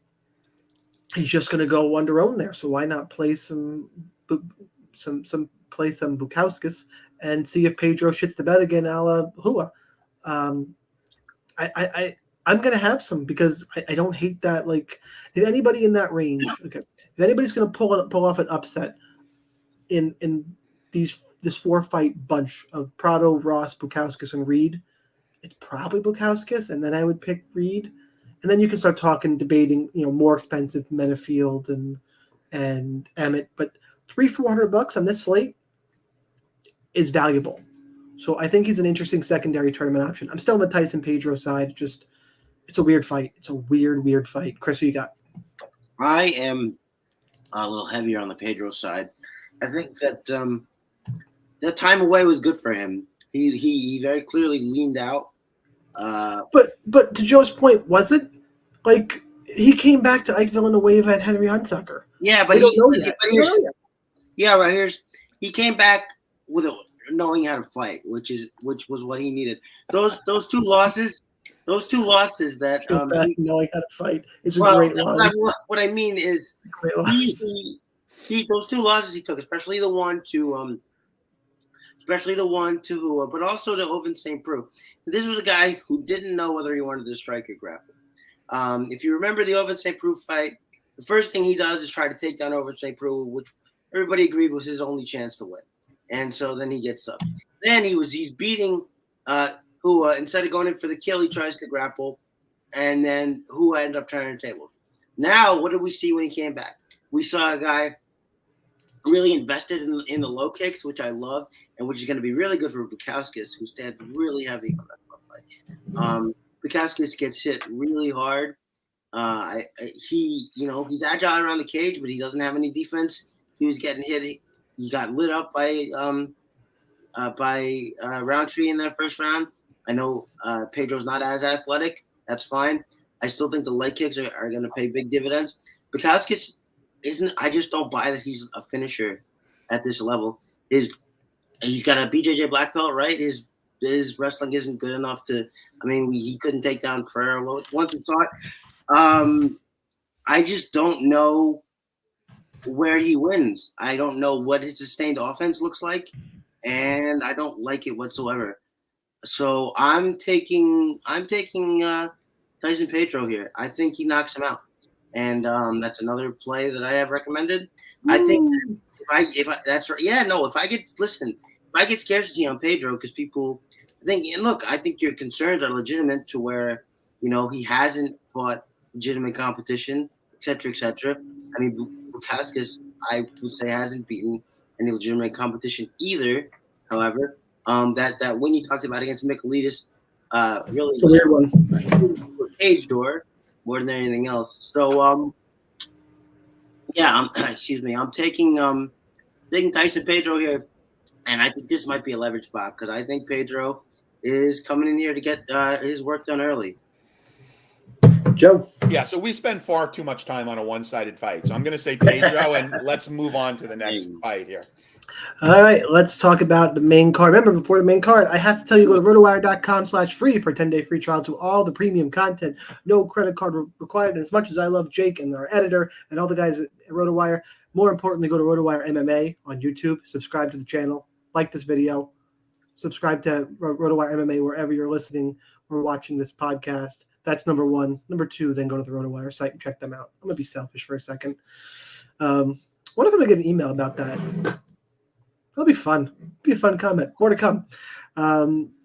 he's just going to go under own there. So why not play some Blachowicz and see if Pedro shits the bed again, a la Hua. I'm going to have some because I don't hate that. Like, if anybody in that range, okay, if anybody's going to pull off an upset in this 4-fight bunch of Prado, Ross, Blachowicz, and Reed, it's probably Blachowicz, and then I would pick Reed, and then you can start debating, more expensive Menafield and Emmett, but $300-400 on this slate is valuable. So I think he's an interesting secondary tournament option. I'm still on the Tyson Pedro side. Just, it's a weird fight. It's a weird fight. Chris, who you got? I am a little heavier on the Pedro side. I think that that time away was good for him. He very clearly leaned out. But to Joe's point, was it? Like, he came back to Ike Villanueva and Henry Hunsucker. Yeah, but he came back with knowing how to fight, which was what he needed. Those two losses, those two losses that knowing how to fight is a great line. What I mean is he those two losses he took, especially the one to but also to Oven St. Preux. This was a guy who didn't know whether he wanted to strike or grapple. If you remember the Oven St. Preux fight, the first thing he does is try to take down Oven St. Preux, which everybody agreed was his only chance to win. And so then he gets up. Then he's beating who instead of going in for the kill, he tries to grapple, and then who ended up turning the tables. Now, what did we see when he came back? We saw a guy really invested in the low kicks, which I love, and which is going to be really good for Blachowicz, who stands really heavy on that fight. Blachowicz gets hit really hard. He's agile around the cage, but he doesn't have any defense. He was getting hit. He got lit up by Roundtree in that first round. I know Pedro's not as athletic. That's fine. I still think the leg kicks are going to pay big dividends. Blachowicz isn't. I just don't buy that he's a finisher at this level. He's got a BJJ black belt, right? His wrestling isn't good enough to. I mean, he couldn't take down Prado once we saw it. I just don't know where he wins. I don't know what his sustained offense looks like, and I don't like it whatsoever. So I'm taking Tyson Pedro here. I think he knocks him out, and that's another play that I have recommended. I think if I get scarcity on Pedro because people I think your concerns are legitimate to where he hasn't fought legitimate competition, etc., etc. I mean, Blachowicz, I would say, hasn't beaten any legitimate competition either. However, that win you talked about against Michailidis really it's a weird one. Cage door more than anything else. So I'm taking Tyson Pedro here, and I think this might be a leverage spot because I think Pedro is coming in here to get his work done early. Joe. Yeah, so we spend far too much time on a one-sided fight. So I'm going to say Pedro, and let's move on to the next fight here. All right, let's talk about the main card. Remember, before the main card, I have to tell you, go to rotowire.com/free for a 10-day free trial to all the premium content. No credit card required. And as much as I love Jake and our editor and all the guys at RotoWire, more importantly, go to RotoWire MMA on YouTube. Subscribe to the channel. Like this video. Subscribe to RotoWire MMA wherever you're listening or watching this podcast. That's number one. Number two, then go to the RotoWire site and check them out. I'm going to be selfish for a second. What if I'm going to get an email about that? That'll be fun. Be a fun comment. More to come.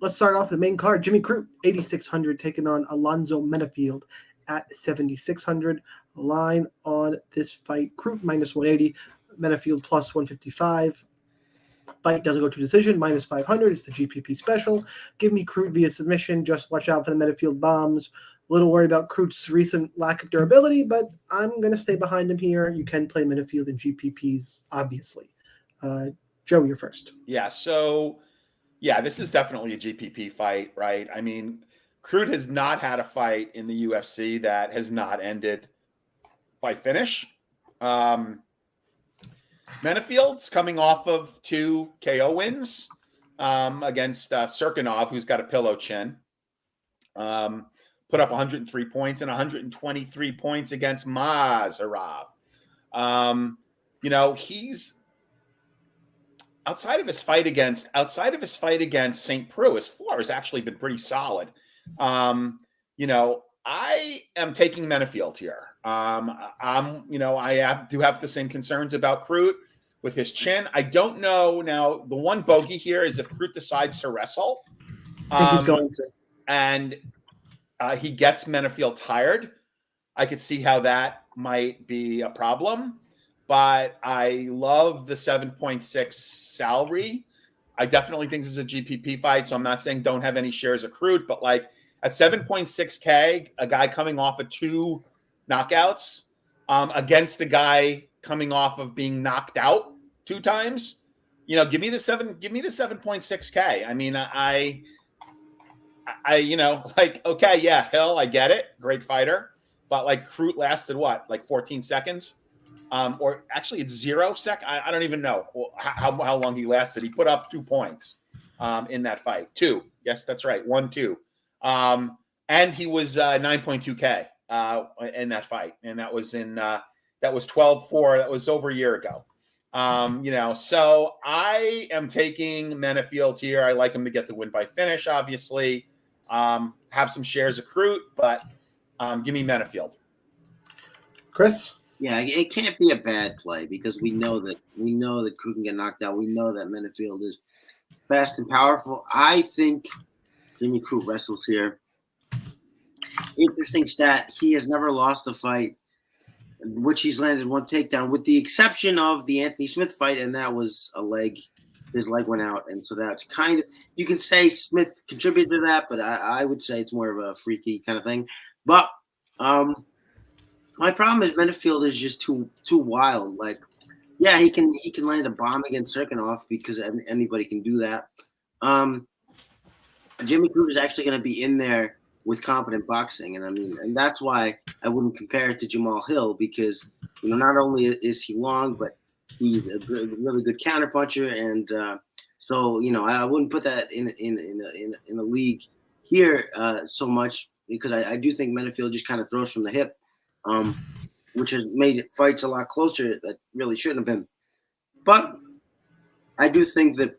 Let's start off the main card. Jimmy Crute, 8,600, taking on Alonzo Menafield at 7,600. Line on this fight, Crute minus 180, Menafield plus 155. Fight doesn't go to decision, minus 500. It's the GPP special. Give me Crute via submission. Just watch out for the Menafield bombs. A little worried about Crute's recent lack of durability, but I'm going to stay behind him here. You can play Menafield in GPPs, obviously. Joe, you're first. Yeah, so, this is definitely a GPP fight, right? I mean, Crute has not had a fight in the UFC that has not ended by finish. Menafield's coming off of 2 KO wins against Serkinov, who's got a pillow chin. Put up 103 points and 123 points against Mazarov. He's outside of his fight against St. Preux, his floor has actually been pretty solid. I am taking Menafield here. I do have the same concerns about Crute with his chin. I don't know now. The one bogey here is if Crute decides to wrestle, I think he's going to, and he gets Menafield tired. I could see how that might be a problem. But I love the 7.6 salary. I definitely think this is a GPP fight, so I'm not saying don't have any shares of Crute, but like at 7.6K, a guy coming off of 2 knockouts against a guy coming off of being knocked out 2 times, give me the 7.6K. I mean, okay, yeah, Hill, I get it, great fighter, but like Crute lasted what, like 14 seconds? Or actually it's 0 sec. I don't even know how long he lasted. He put up 2 points in that fight. 2. Yes, that's right. 1-2. And and he was 9.2K in that fight, and that was 12-4. That was over a year ago. So I am taking Menafield here. I like him to get the win by finish, obviously. Have some shares accrued, but give me Menafield. Chris? Yeah, it can't be a bad play because we know that Crew can get knocked out. We know that Menafield is fast and powerful. I think Jimmy Crute wrestles here. Interesting stat: he has never lost a fight in which he's landed one takedown, with the exception of the Anthony Smith fight, and that was a leg. His leg went out, and so that's kind of, you can say Smith contributed to that, but I would say it's more of a freaky kind of thing. But my problem is Menafield is just too wild. Like, yeah, he can land a bomb against Serkinov because anybody can do that. Jimmy Crute is actually going to be in there with competent boxing, and that's why I wouldn't compare it to Jamal Hill, because not only is he long, but he's a really good counterpuncher, and so I wouldn't put that in a league here so much, because I do think Menafield just kind of throws from the hip, which has made fights a lot closer that really shouldn't have been. But I do think that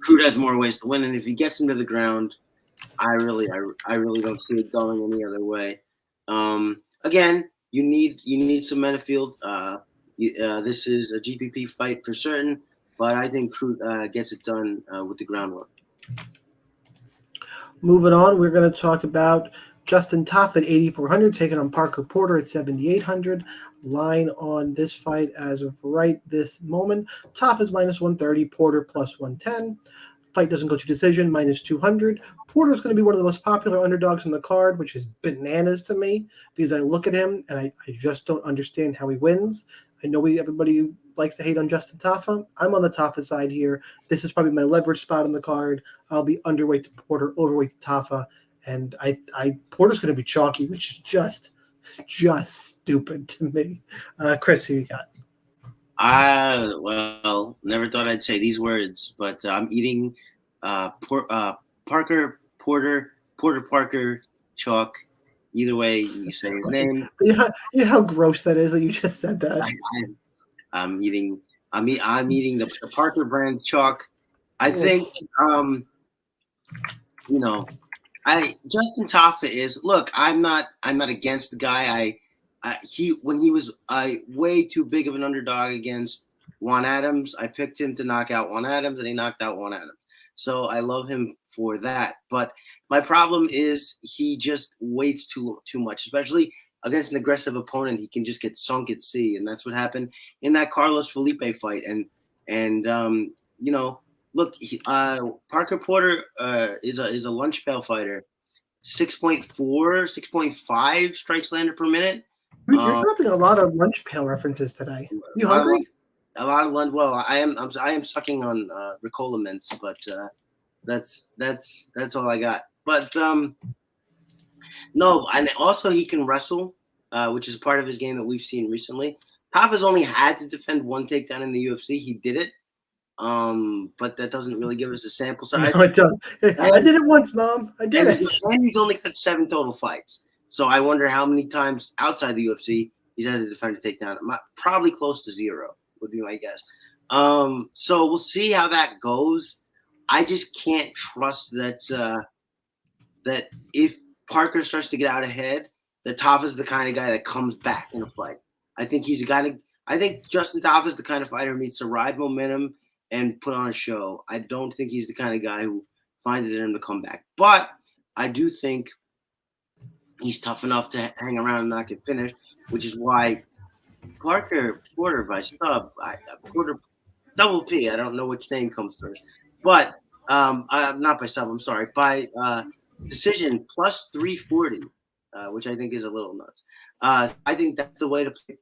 Crute has more ways to win, and if he gets him to the ground, I really don't see it going any other way. Again, you need some Menafield. This is a GPP fight for certain, but I think Crute gets it done with the groundwork. Moving on, we're going to talk about Justin Topham at 8,400, taking on Parker Porter at 7,800. Line on this fight as of right this moment: Topham is -130, Porter +110. Fight doesn't go to decision, -200. Porter's going to be one of the most popular underdogs in the card, which is bananas to me, because I look at him and I just don't understand how he wins. I know everybody likes to hate on Justin Topham. I'm on the Topham side here. This is probably my leverage spot on the card. I'll be underweight to Porter, overweight to Topham, and Porter's going to be chalky, which is just stupid to me. Chris, who you got? Well, never thought I'd say these words, but I'm eating Parker Porter Parker chalk. Either way you say his name. You know how gross that is that you just said that. I'm eating the Parker brand chalk. I think Justin Topham is, look, I'm not against the guy. When he was way too big of an underdog against Juan Adams, I picked him to knock out Juan Adams, and he knocked out Juan Adams. So I love him for that. But my problem is he just waits too much, especially against an aggressive opponent. He can just get sunk at sea, and that's what happened in that Carlos Felipe fight. Look, Parker Porter is a lunch pail fighter, 6.4, 6.5 strikes landed per minute. You're dropping a lot of lunch pail references today. You hungry? A lot of lunch. Well, I am sucking on Ricola mints, but that's all I got. But no, and also he can wrestle, which is part of his game that we've seen recently. Topham's only had to defend one takedown in the UFC. He did it, but that doesn't really give us a sample size. No, it doesn't. I did it once, Mom. I did it. And he's only got 7 total fights. So I wonder how many times outside the UFC he's had to defend a takedown. Probably close to 0 would be my guess. So we'll see how that goes. I just can't trust that if Parker starts to get out ahead, that Topham's the kind of guy that comes back in a fight. I think he's a guy. I think Justin Topham's the kind of fighter who needs to ride momentum and put on a show. I don't think he's the kind of guy who finds it in him to come back. But I do think he's tough enough to hang around and not get finished, which is why Parker Porter by sub, Porter double P. I don't know which name comes first, but not by sub. I'm sorry, by decision plus 340, which I think is a little nuts. I think that's the way to play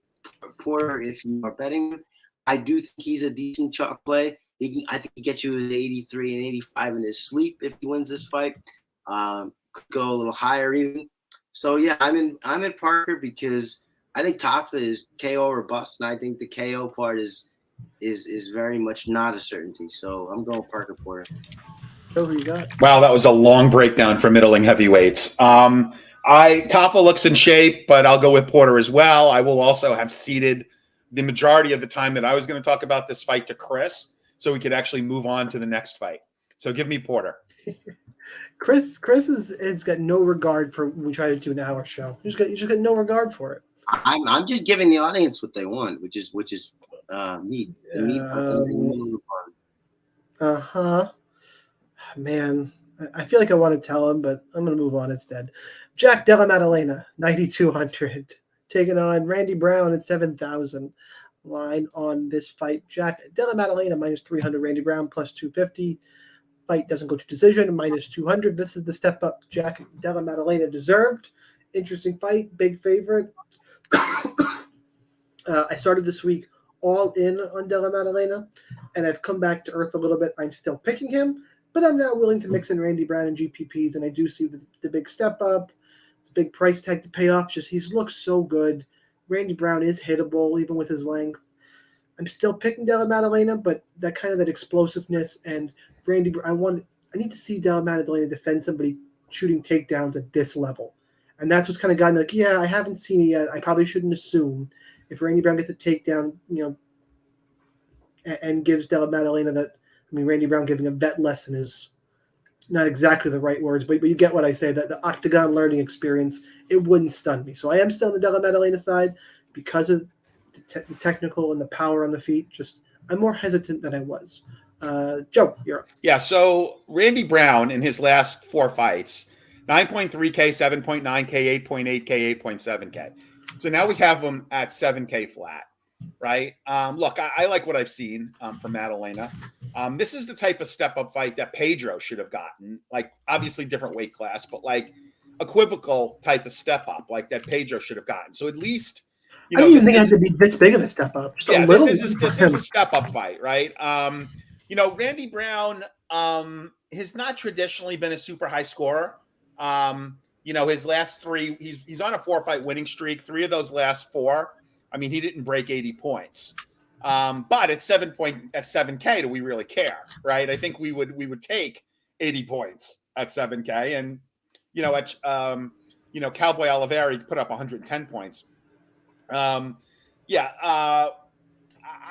Porter if you are betting him. I do think he's a decent chalk play. I think he gets you 83 and 85 in his sleep if he wins this fight. Could go a little higher even. So yeah, I'm in Parker because I think Topham is KO or bust, and I think the KO part is very much not a certainty. So I'm going Parker Porter. So who you got? Wow, that was a long breakdown for middling heavyweights. Tafa looks in shape, but I'll go with Porter as well. I will also have ceded the majority of the time that I was going to talk about this fight to Chris, so we could actually move on to the next fight. So give me Porter. Chris has got no regard for when we try to do an hour show. You just got no regard for it. I'm just giving the audience what they want, which is me. Man, I feel like I want to tell him, but I'm going to move on instead. Jack Della Maddalena, 9,200, taking on Randy Brown at 7,000. Line on this fight: Jack Della Maddalena minus 300, Randy Brown plus 250. Fight doesn't go to decision, minus 200. This is the step up Jack Della Maddalena deserved. Interesting fight, big favorite. I started this week all in on Della Maddalena, and I've come back to earth a little bit. I'm still picking him, but I'm now willing to mix in Randy Brown and GPPs, and I do see the big step up, the big price tag to pay off. Just he looks so good. Randy Brown is hittable, even with his length. I'm still picking Della Maddalena, but that explosiveness and Randy, I need to see Della Maddalena defend somebody shooting takedowns at this level. And that's what's kind of got me like, yeah, I haven't seen it yet. I probably shouldn't assume if Randy Brown gets a takedown, and gives Della Maddalena that. I mean, Randy Brown giving a vet lesson is not exactly the right words, but you get what I say, that the octagon learning experience, it wouldn't stun me. So I am still on the Della Maddalena side because of the technical and the power on the feet. Just I'm more hesitant than I was. Joe, you're up. Yeah, so Randy Brown in his last 4 fights, 9.3K, 7.9K, 8.8K, 8.7K. So now we have him at 7K flat, right? Look, I like what I've seen from Maddalena. This is the type of step-up fight that Pedro should have gotten. Like, obviously different weight class, but like equivocal type of step-up like that Pedro should have gotten. So at least, I didn't even think it had to be this big of a step-up. This is a step-up fight, right? Randy Brown has not traditionally been a super high scorer. His last 3, he's on a 4-fight winning streak. 3 of those last 4, he didn't break 80 points. But at 7K, do we really care, right? I think we would take 80 points at 7K, and Cowboy Oliveira put up 110 points. I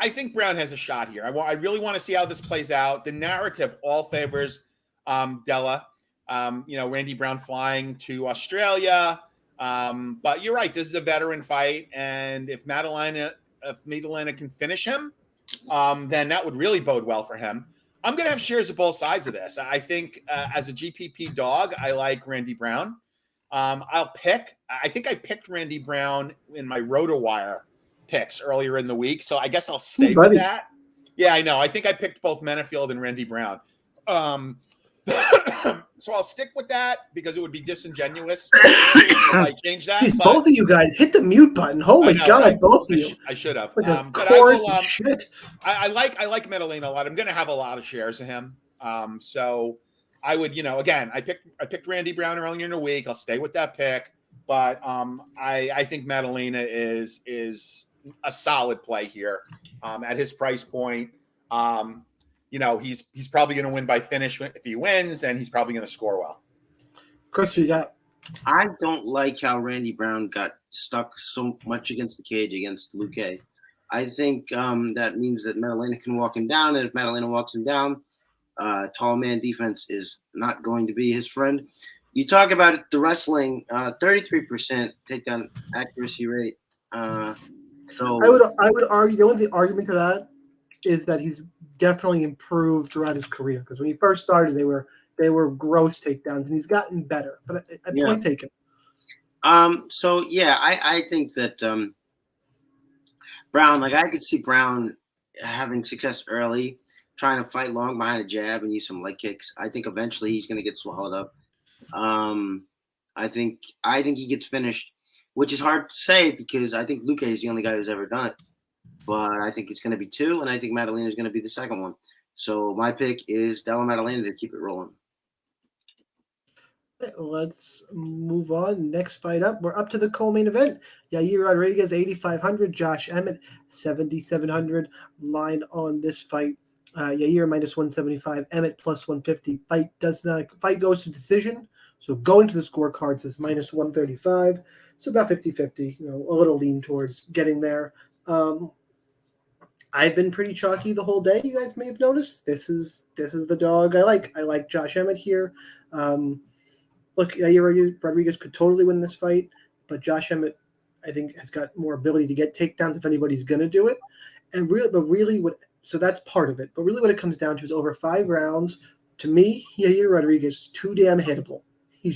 think Brown has a shot here. I really want to see how this plays out. The narrative all favors Della. Randy Brown flying to Australia. But you're right. This is a veteran fight. And if Maddalena can finish him, then that would really bode well for him. I'm going to have shares of both sides of this. I think as a GPP dog, I like Randy Brown. I think I picked Randy Brown in my RotoWire picks earlier in the week. So I guess I'll stay with that. Yeah, I know. I think I picked both Menafield and Randy Brown. So I'll stick with that because it would be disingenuous if I change that. Jeez, both of you guys hit the mute button. Holy God, right? Both of you. I should have. Like a chorus of shit. I like Maddalena a lot. I'm going to have a lot of shares of him. So I would, again, I picked Randy Brown earlier in the week. I'll stay with that pick, but I think Maddalena is a solid play here at his price point. He's probably going to win by finish if he wins, and he's probably going to score well. Chris, you got? I don't like how Randy Brown got stuck so much against the cage against Luque. I think that means that Maddalena can walk him down, and if Maddalena walks him down, tall man defense is not going to be his friend. You talk about it, the wrestling, 33% takedown accuracy rate. So I would argue the only argument to that is that he's definitely improved throughout his career, because when he first started, they were gross takedowns, and he's gotten better. But point taken. I think that Brown, I could see Brown having success early, trying to fight long behind a jab and use some leg kicks. I think eventually he's going to get swallowed up. I think he gets finished, which is hard to say because I think Luque is the only guy who's ever done it. But I think it's going to be 2, and I think Maddalena is going to be the second one. So my pick is Della Maddalena to keep it rolling. Let's move on. Next fight up. We're up to the co-main event. Yair Rodriguez, 8,500. Josh Emmett, 7,700. Line on this fight. Yair minus 175, Emmett plus 150. Fight goes to decision. So going to the scorecards is minus 135. So about 50-50, a little lean towards getting there. I've been pretty chalky the whole day. You guys may have noticed. This is the dog I like. I like Josh Emmett here. Look, Yair Rodriguez could totally win this fight, but Josh Emmett, I think, has got more ability to get takedowns if anybody's going to do it. And really, so that's part of it. But really what it comes down to is over 5 rounds. To me, Yair Rodriguez is too damn hittable. I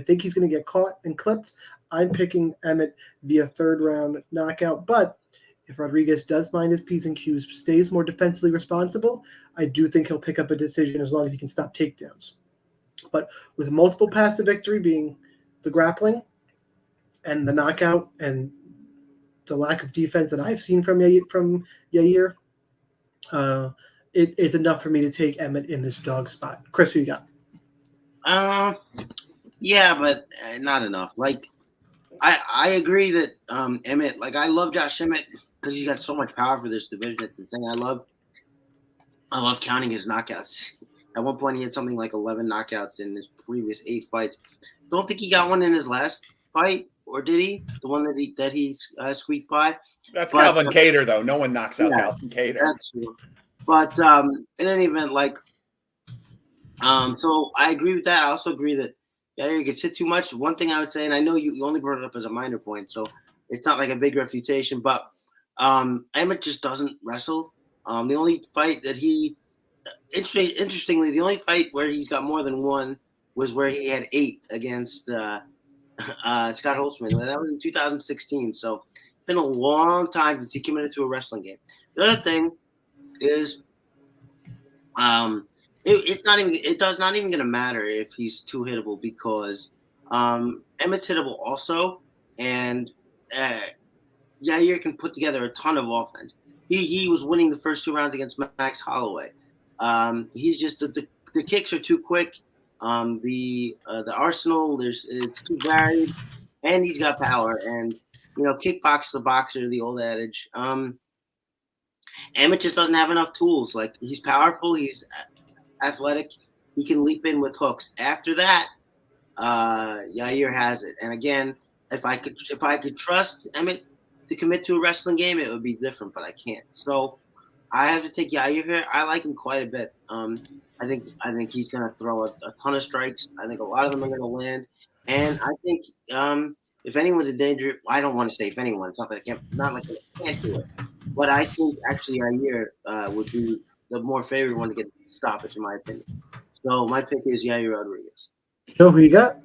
think he's going to get caught and clipped. I'm picking Emmett via 3rd round knockout. But if Rodriguez does mind his P's and Q's, stays more defensively responsible, I do think he'll pick up a decision as long as he can stop takedowns. But with multiple paths to victory being the grappling and the knockout and the lack of defense that I've seen from Yair, it's enough for me to take Emmett in this dog spot. Chris, who you got? Yeah, but not enough. Like, I agree that Emmett. Like, I love Josh Emmett because he's got so much power for this division. It's insane. I love counting his knockouts. At one point, he had something like 11 knockouts in his previous 8 fights. Don't think he got one in his last fight, or did he? The one that he squeaked by. That's Calvin Kattar, though. No one knocks out Calvin Kattar. That's true. But in any event, like, so I agree with that. I also agree that Yair gets hit too much. One thing I would say, and I know you only brought it up as a minor point, so it's not like a big refutation, but Emmett just doesn't wrestle. The only fight that interestingly, the only fight where he's got more than one was where he had 8 against Scott Holtzman. That was in 2016. So it's been a long time since he committed to a wrestling game. The other thing is, it's not even going to matter if he's too hittable because Emmett's hittable also, and Yair can put together a ton of offense. He was winning the first 2 rounds against Max Holloway. He's just the kicks are too quick. The arsenal it's too varied, and he's got power. And kickbox the boxer, the old adage. Emmett just doesn't have enough tools. Like, he's powerful, he's athletic, he can leap in with hooks. After that, Yair has it. And again, if I could trust Emmett to commit to a wrestling game, it would be different, but I can't. So I have to take Yair here. I like him quite a bit. I think he's going to throw a ton of strikes. I think a lot of them are going to land. And I think if anyone's in danger, I don't want to say if anyone. It's not like I can't do it. But I think actually Yair would be the more favored one to get a stoppage, in my opinion. So my pick is Yair Rodriguez. So who you got?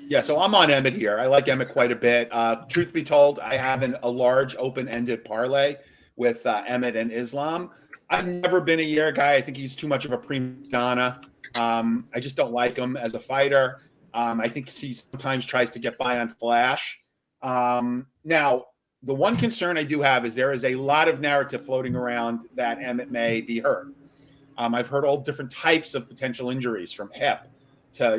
Yeah, so I'm on Emmett here. I like Emmett quite a bit. Truth be told, I have a large open-ended parlay with Emmett and Islam. I've never been a Yair guy. I think he's too much of a prima donna. I just don't like him as a fighter. I think he sometimes tries to get by on flash. Now, the one concern I do have is there is a lot of narrative floating around that Emmett may be hurt. I've heard all different types of potential injuries from hip to,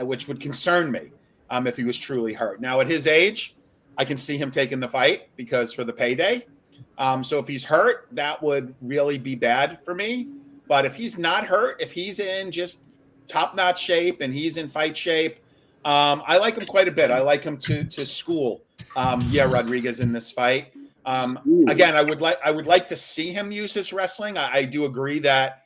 which would concern me if he was truly hurt. Now, at his age, I can see him taking the fight because for the payday. So if he's hurt, that would really be bad for me. But if he's not hurt, if he's in just top-notch shape and he's in fight shape, I like him quite a bit. I like him to school Yair Rodriguez in this fight. Again, I would like to see him use his wrestling. I do agree that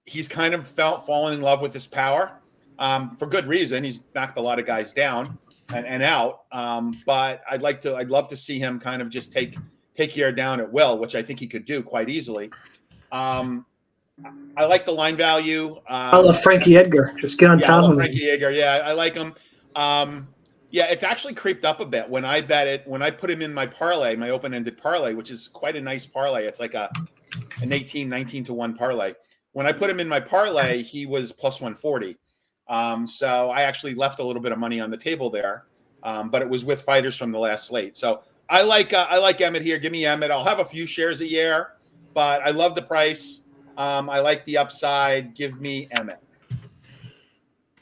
he's kind of fallen in love with his power for good reason. He's knocked a lot of guys down and out. But I'd love to see him kind of just take Yair down at will, which I think he could do quite easily. I like the line value. I love Frankie Edgar. Just get on top of him. Frankie Edgar. Yeah, I like him. Yeah, it's actually creeped up a bit when I bet it. When I put him in my parlay, my open-ended parlay, which is quite a nice parlay. It's like an 18, 19-1 parlay. When I put him in my parlay, he was plus 140. So I actually left a little bit of money on the table there, but it was with fighters from the last slate. So I like Emmett here. Give me Emmett. I'll have a few shares a year, but I love the price. I like the upside. Give me Emmett.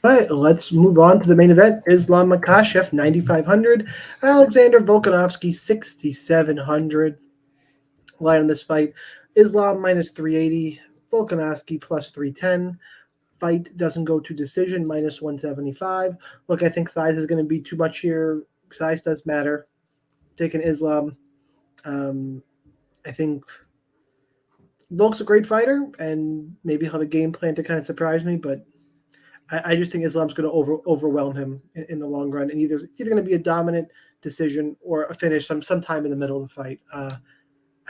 All right, let's move on to the main event. Islam Makhachev, 9,500. Alexander Volkanovski, 6,700. Line on this fight. Islam minus 380, Volkanovski plus 310. Fight doesn't go to decision, minus 175. Look, I think size is going to be too much here. Size does matter. Taking Islam. I think Volk's a great fighter, and maybe he'll have a game plan to kind of surprise me, but I just think Islam's going to overwhelm him in the long run. And it's either going to be a dominant decision or a finish sometime in the middle of the fight. I just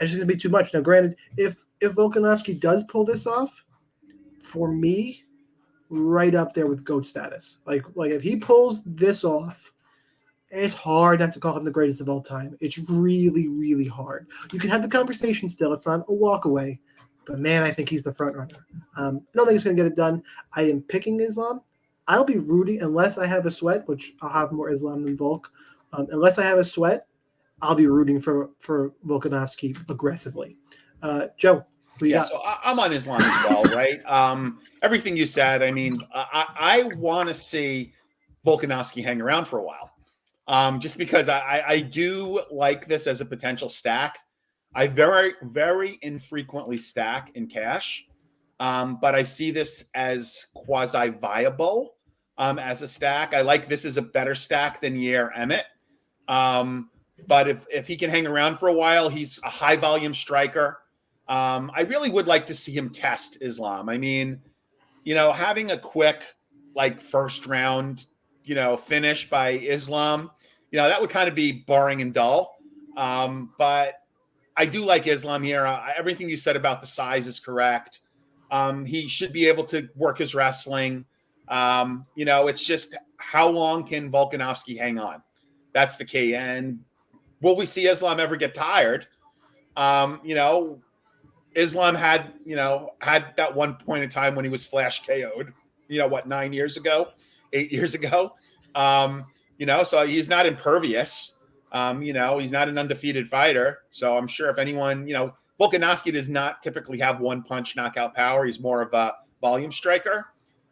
think it's going to be too much. Now, granted, if Volkanovski does pull this off, for me, right up there with GOAT status. Like if he pulls this off, it's hard not to call him the greatest of all time. It's really, really hard. You can have the conversation still. It's not a walk away. But, man, I think he's the front runner. I don't think he's going to get it done. I am picking Islam. I'll be rooting unless I have a sweat, which I'll have more Islam than Volk. Unless I have a sweat, I'll be rooting for Volkanovski aggressively. Joe, so I'm on Islam as well, right? Everything you said, I mean, I want to see Volkanovski hang around for a while, just because I do like this as a potential stack. I very, very infrequently stack in cash, but I see this as quasi-viable as a stack. I like this as a better stack than Yair Emmett. But if he can hang around for a while, he's a high-volume striker. I really would like to see him test Islam. I mean, having a quick, first round, finish by Islam, that would kind of be boring and dull. But I do like Islam here. Everything you said about the size is correct. He should be able to work his wrestling. It's just how long can Volkanovski hang on? That's the key. And will we see Islam ever get tired? Islam had that one point in time when he was flash KO'd, 9 years ago, 8 years ago. So he's not impervious. He's not an undefeated fighter. So I'm sure if anyone, Volkanovski does not typically have one punch knockout power. He's more of a volume striker.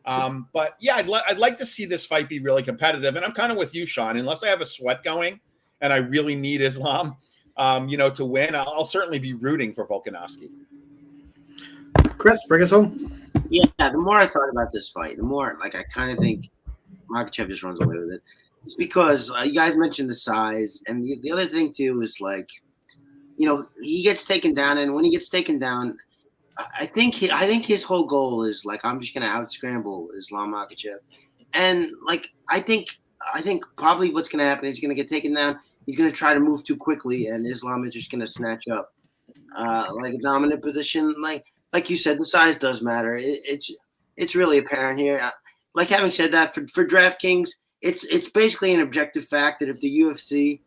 But yeah, I'd like to see this fight be really competitive. And I'm kind of with you, Shaun. Unless I have a sweat going and I really need Islam, to win, I'll certainly be rooting for Volkanovski. Chris, bring us home. Yeah, the more I thought about this fight, the more I kind of think Makhachev just runs away with it. It's because you guys mentioned the size, and the other thing too is he gets taken down, and when he gets taken down, I think his whole goal is I'm just gonna out scramble Islam Makhachev, and I think probably what's gonna happen is he's gonna get taken down. He's gonna try to move too quickly, and Islam is just gonna snatch up a dominant position. Like you said, the size does matter. It's really apparent here. Having said that, for DraftKings, it's basically an objective fact that if the UFC,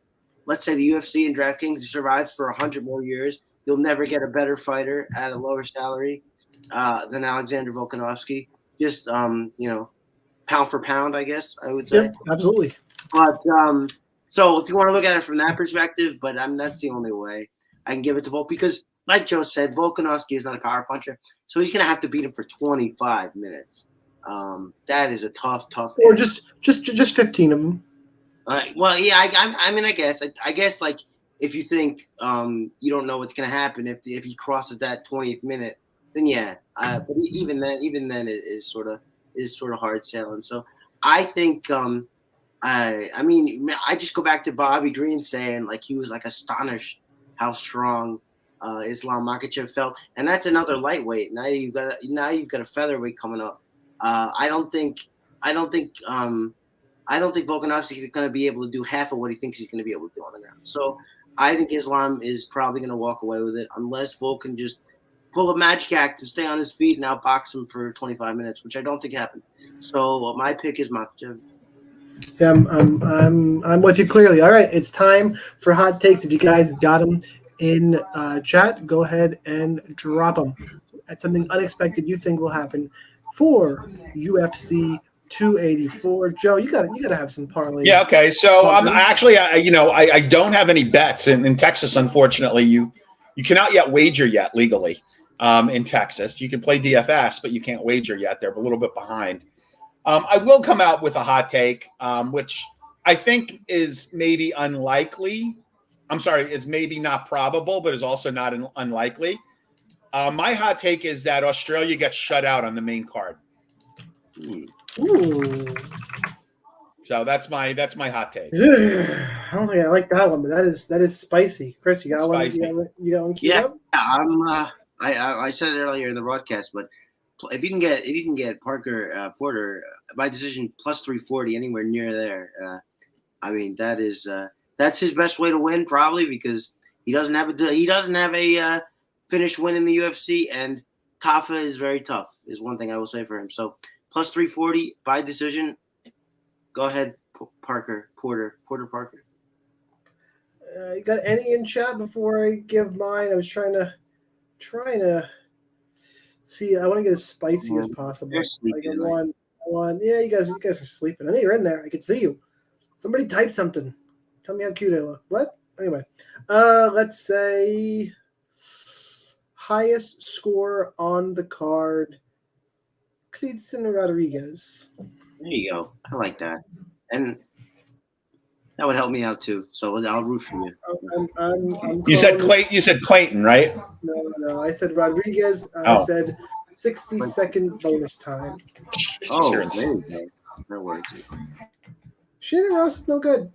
let's say the UFC and DraftKings survives for 100 more years, you'll never get a better fighter at a lower salary than Alexander Volkanovski. Just pound for pound, I guess I would say. Yep, absolutely. But so if you want to look at it from that perspective, but that's the only way I can give it to Volk, because like Joe said, Volkanovski is not a power puncher, so he's gonna have to beat him for 25 minutes. That is a tough. Or just 15 of them. Well, yeah, I guess if you think you don't know what's gonna happen if he crosses that 20th minute, then yeah. But even then, it is sort of hard selling. So I think I just go back to Bobby Green saying he was astonished how strong Islam Makhachev felt, and that's another lightweight. Now you've got a featherweight coming up. I don't think Volkanovski is going to be able to do half of what he thinks he's going to be able to do on the ground. So I think Islam is probably going to walk away with it unless Volk can just pull a magic act to stay on his feet and outbox him for 25 minutes, which I don't think happened. So my pick is Makhachev. Yeah, I'm with you clearly. All right, it's time for hot takes. If you guys got them in chat, go ahead and drop them. That's something unexpected you think will happen for UFC 284. Joe, you gotta have some parlays. Yeah, okay. So I'm actually, I don't have any bets in Texas. Unfortunately, you cannot yet wager yet legally in Texas. You can play DFS, but you can't wager yet. They're a little bit behind. I will come out with a hot take, which I think is maybe unlikely. I'm sorry, it's maybe not probable, but is also not unlikely. My hot take is that Australia gets shut out on the main card. Ooh. So that's my hot take. I don't think I like that one, but that is spicy. Chris, you got It's one? spicy. You got one queued up? I said it earlier in the broadcast, but if you can get Parker Porter by decision plus 340 anywhere near there, I mean that's his best way to win probably, because he doesn't have a finish win in the UFC, and Tafa is very tough is one thing I will say for him. So plus 340 by decision. Go ahead, Porter Parker. You got any in chat before I give mine? I was trying to see. I want to get as spicy as possible. You're sleeping, I want. Yeah, you guys are sleeping. I know you're in there. I can see you. Somebody type something. Tell me how cute I look. What? Anyway, let's say highest score on the card. Yair Rodriguez. There you go. I like that, and that would help me out too. So I'll root for you. You said Clayton. You said Clayton, right? No. I said Rodriguez. I said 60-second bonus time. Oh, there you go. No worries. Shannon Ross is no good.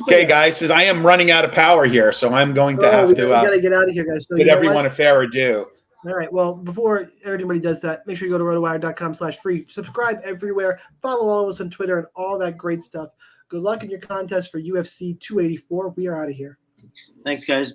Okay, guys. I am running out of power here, so I'm going to have to. We gotta get out of here, guys. So bid everyone a fair adieu. All right. Well, before everybody does that, make sure you go to rotowire.com/free. Subscribe everywhere. Follow all of us on Twitter and all that great stuff. Good luck in your contest for UFC 284. We are out of here. Thanks, guys.